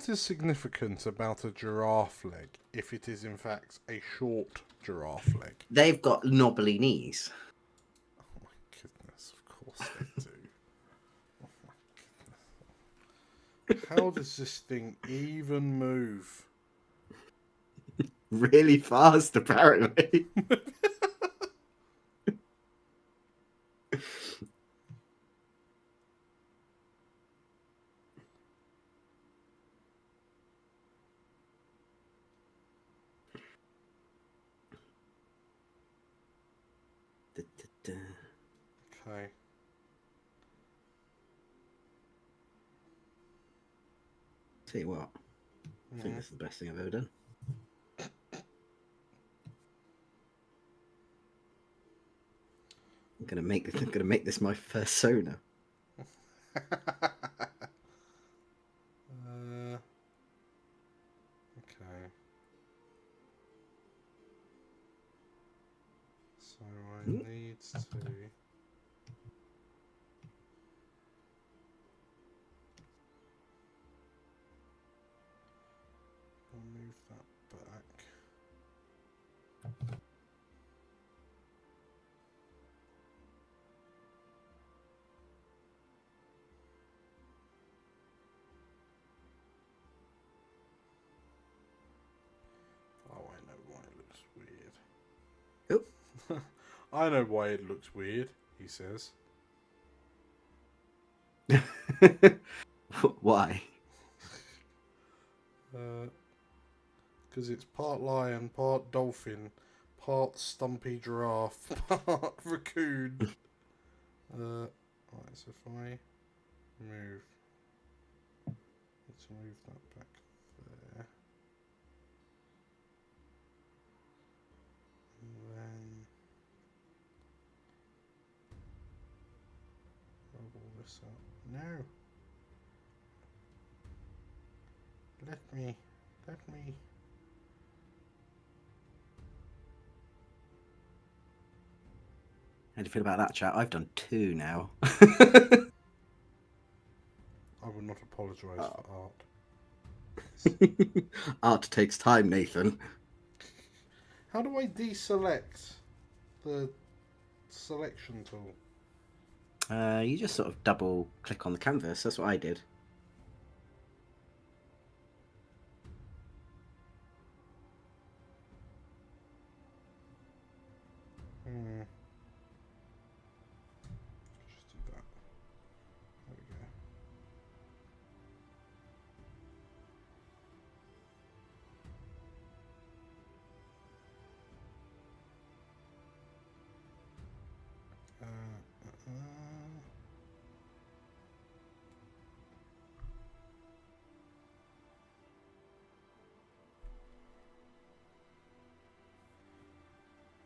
[SPEAKER 1] is significant about a giraffe leg if it is in fact a short giraffe leg?
[SPEAKER 2] They've got knobbly knees.
[SPEAKER 1] Oh my goodness, of course they do. Oh my goodness. How does this thing even move?
[SPEAKER 2] Really fast, apparently.
[SPEAKER 1] Okay.
[SPEAKER 2] Tell you what, I think this is the best thing I've ever done. I'm gonna make this my persona.
[SPEAKER 1] this to... I'll move that back. Oh, I know why it looks weird.
[SPEAKER 2] Oop.
[SPEAKER 1] I know why it looks weird, he says.
[SPEAKER 2] Why?
[SPEAKER 1] Because it's part lion, part dolphin, part stumpy giraffe, part raccoon. Right, so if I move, let's move that back there. And then roll all this up. No. Let me.
[SPEAKER 2] How do you feel about that, chat? I've done 2 now.
[SPEAKER 1] I will not apologise for art.
[SPEAKER 2] Art takes time, Nathan.
[SPEAKER 1] How do I deselect the selection tool?
[SPEAKER 2] You just sort of double click on the canvas. That's what I did.
[SPEAKER 1] Just do that. There we go.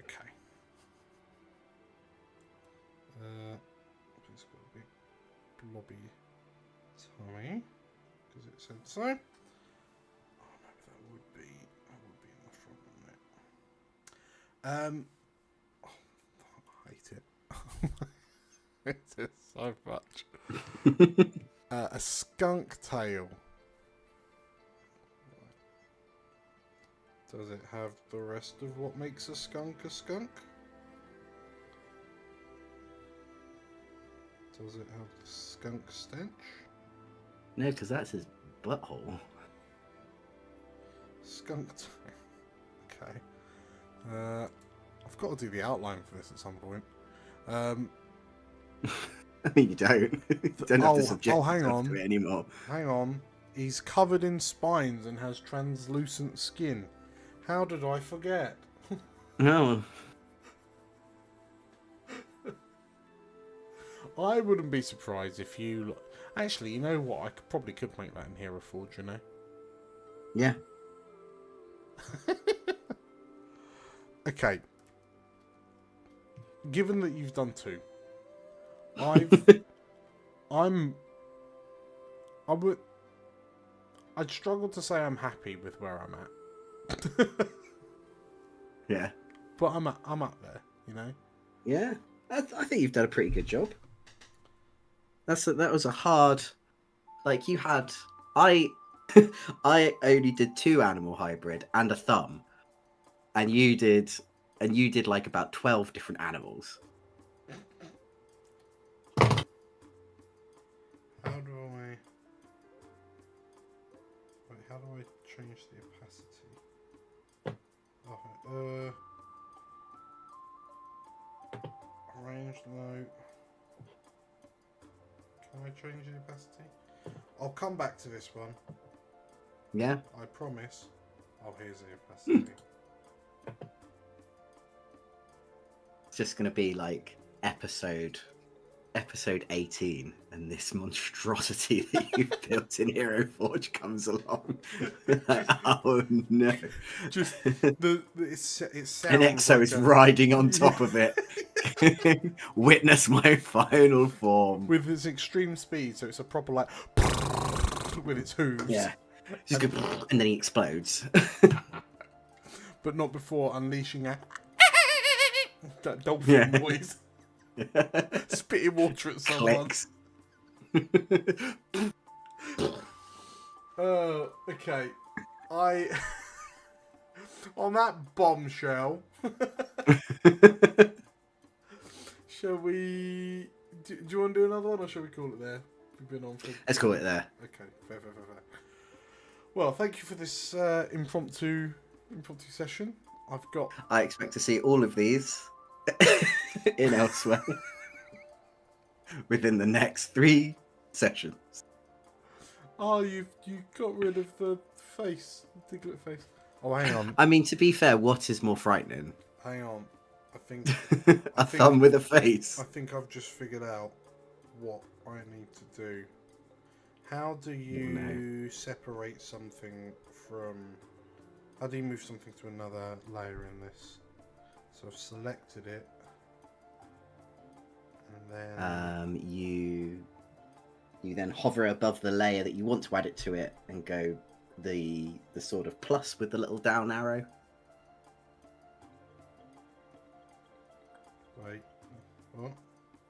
[SPEAKER 1] Okay. It's got a big blobby tummy because it said so. Oh no, that would be enough from it. Oh, I hate it. I hate it so much. A skunk tail. Does it have the rest of what makes a skunk a skunk? Does it have the skunk stench?
[SPEAKER 2] No, because that's his butthole.
[SPEAKER 1] Skunk tail. Okay. I've got to do the outline for this at some point.
[SPEAKER 2] I mean, you don't. You don't have to subject
[SPEAKER 1] hang
[SPEAKER 2] yourself
[SPEAKER 1] on.
[SPEAKER 2] to it anymore.
[SPEAKER 1] Hang on. He's covered in spines and has translucent skin. How did I forget?
[SPEAKER 2] No.
[SPEAKER 1] I wouldn't be surprised if you... Actually, you know what? I probably could make that in Hero Forge, you know?
[SPEAKER 2] Yeah.
[SPEAKER 1] Okay. Given that you've done 2, I'd struggle to say I'm happy with where I'm at.
[SPEAKER 2] Yeah.
[SPEAKER 1] But I'm up there, you know?
[SPEAKER 2] Yeah. I think you've done a pretty good job. That was a hard... Like, you had... I only did 2 animal hybrid and a thumb. And you did like about 12 different animals.
[SPEAKER 1] How do I change the opacity? Oh, arrange note. Can I change the opacity? I'll come back to this one.
[SPEAKER 2] Yeah.
[SPEAKER 1] I promise. Oh, here's the opacity.
[SPEAKER 2] It's just going to be like episode 18, and this monstrosity that you've built in Hero Forge comes along. Like, oh no!
[SPEAKER 1] Just it sounds
[SPEAKER 2] An Exo
[SPEAKER 1] like
[SPEAKER 2] is riding on top of it. Witness my final form
[SPEAKER 1] with its extreme speed, so it's a proper like with its hooves.
[SPEAKER 2] Yeah, just go, and then he explodes.
[SPEAKER 1] But not before unleashing a that dolphin noise. Spitting water at someone.
[SPEAKER 2] Clicks.
[SPEAKER 1] Okay. On that bombshell, shall we... Do you want to do another one, or shall we call it there? We've been on for...
[SPEAKER 2] Let's call it there.
[SPEAKER 1] Okay, fair. Well, thank you for this impromptu session.
[SPEAKER 2] I expect to see all of these in elsewhere within the next 3 sessions.
[SPEAKER 1] Oh, you got rid of the face, Diglett face. Oh, hang on.
[SPEAKER 2] I mean, to be fair, what is more frightening?
[SPEAKER 1] Hang on. I think
[SPEAKER 2] Thumb with a face.
[SPEAKER 1] I think I've just figured out what I need to do. How do you separate something from... How do you move something to another layer in this? So I've selected it. And then...
[SPEAKER 2] You then hover above the layer that you want to add it to it and go the sort of plus with the little down arrow.
[SPEAKER 1] Wait. What?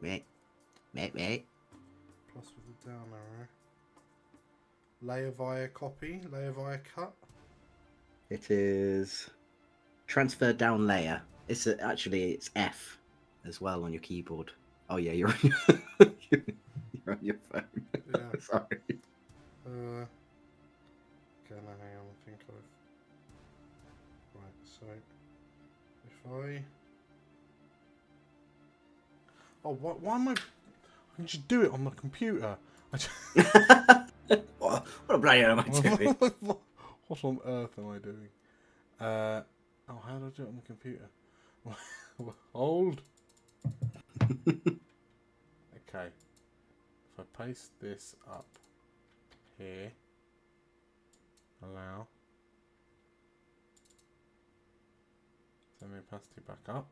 [SPEAKER 2] Wait.
[SPEAKER 1] Plus with the down arrow. Layer via copy, layer via cut.
[SPEAKER 2] It is transfer down layer. Actually it's F as well on your keyboard. Oh yeah, you're on your you're on your phone.
[SPEAKER 1] Yeah.
[SPEAKER 2] Sorry.
[SPEAKER 1] Okay, now hang on. I think I've... Right, so if I... Oh, why am I... I can just do it on the computer.
[SPEAKER 2] What a bloody hell am I doing?
[SPEAKER 1] What on earth am I doing? Oh, how do I do it on the computer? Hold. Okay. If I paste this up here, allow. Send the opacity back up.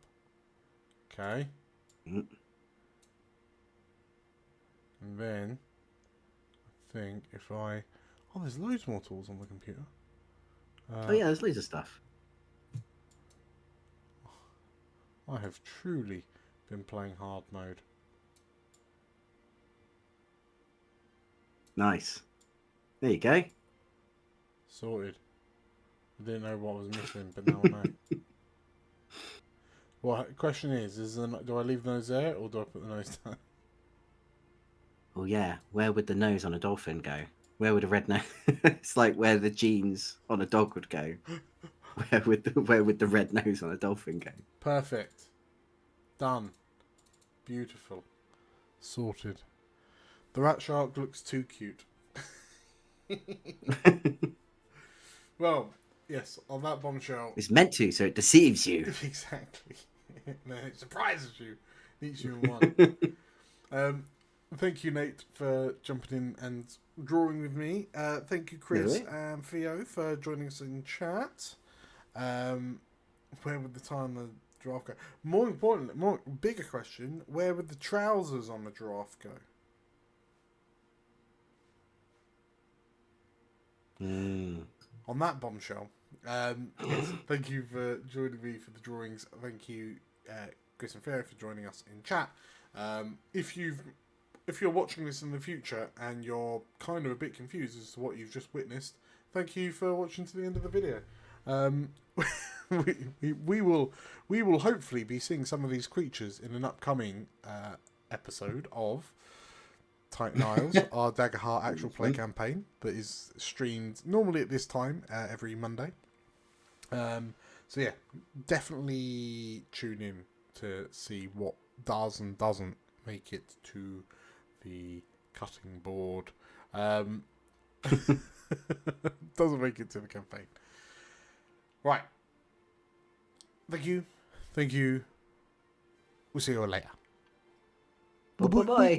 [SPEAKER 1] Okay.
[SPEAKER 2] Mm.
[SPEAKER 1] And then I think if I... Oh, there's loads more tools on the computer.
[SPEAKER 2] Oh yeah, there's loads of stuff.
[SPEAKER 1] I have truly been playing hard mode.
[SPEAKER 2] Nice. There you go.
[SPEAKER 1] Sorted. I didn't know what was missing, but now I know. Well, the question is do I leave the nose there or do I put the nose down?
[SPEAKER 2] Oh yeah, where would the nose on a dolphin go? Where would a red nose? It's like where the genes on a dog would go. Where would the red nose on a dolphin go?
[SPEAKER 1] Perfect. Done. Beautiful. Sorted. The rat shark looks too cute. Well, yes, on that bombshell.
[SPEAKER 2] It's meant to, so it deceives you.
[SPEAKER 1] Exactly. And then it surprises you. Eats you in one. Thank you, Nate, for jumping in and drawing with me. Thank you, Chris and Theo, for joining us in chat. Where would the time the giraffe go? More importantly, bigger question, where would the trousers on the giraffe go? On that bombshell, yes, thank you for joining me for the drawings. Thank you, Chris and Theo, for joining us in chat. If you're watching this in the future and you're kind of a bit confused as to what you've just witnessed, thank you for watching to the end of the video. We will hopefully be seeing some of these creatures in an upcoming episode of Titan Isles, our Daggerheart actual play campaign that is streamed normally at this time every Monday. So yeah, definitely tune in to see what does and doesn't make it to the cutting board. Doesn't make it to the campaign. Right. Thank you. We'll see you all later.
[SPEAKER 2] Bye.
[SPEAKER 1] Bye.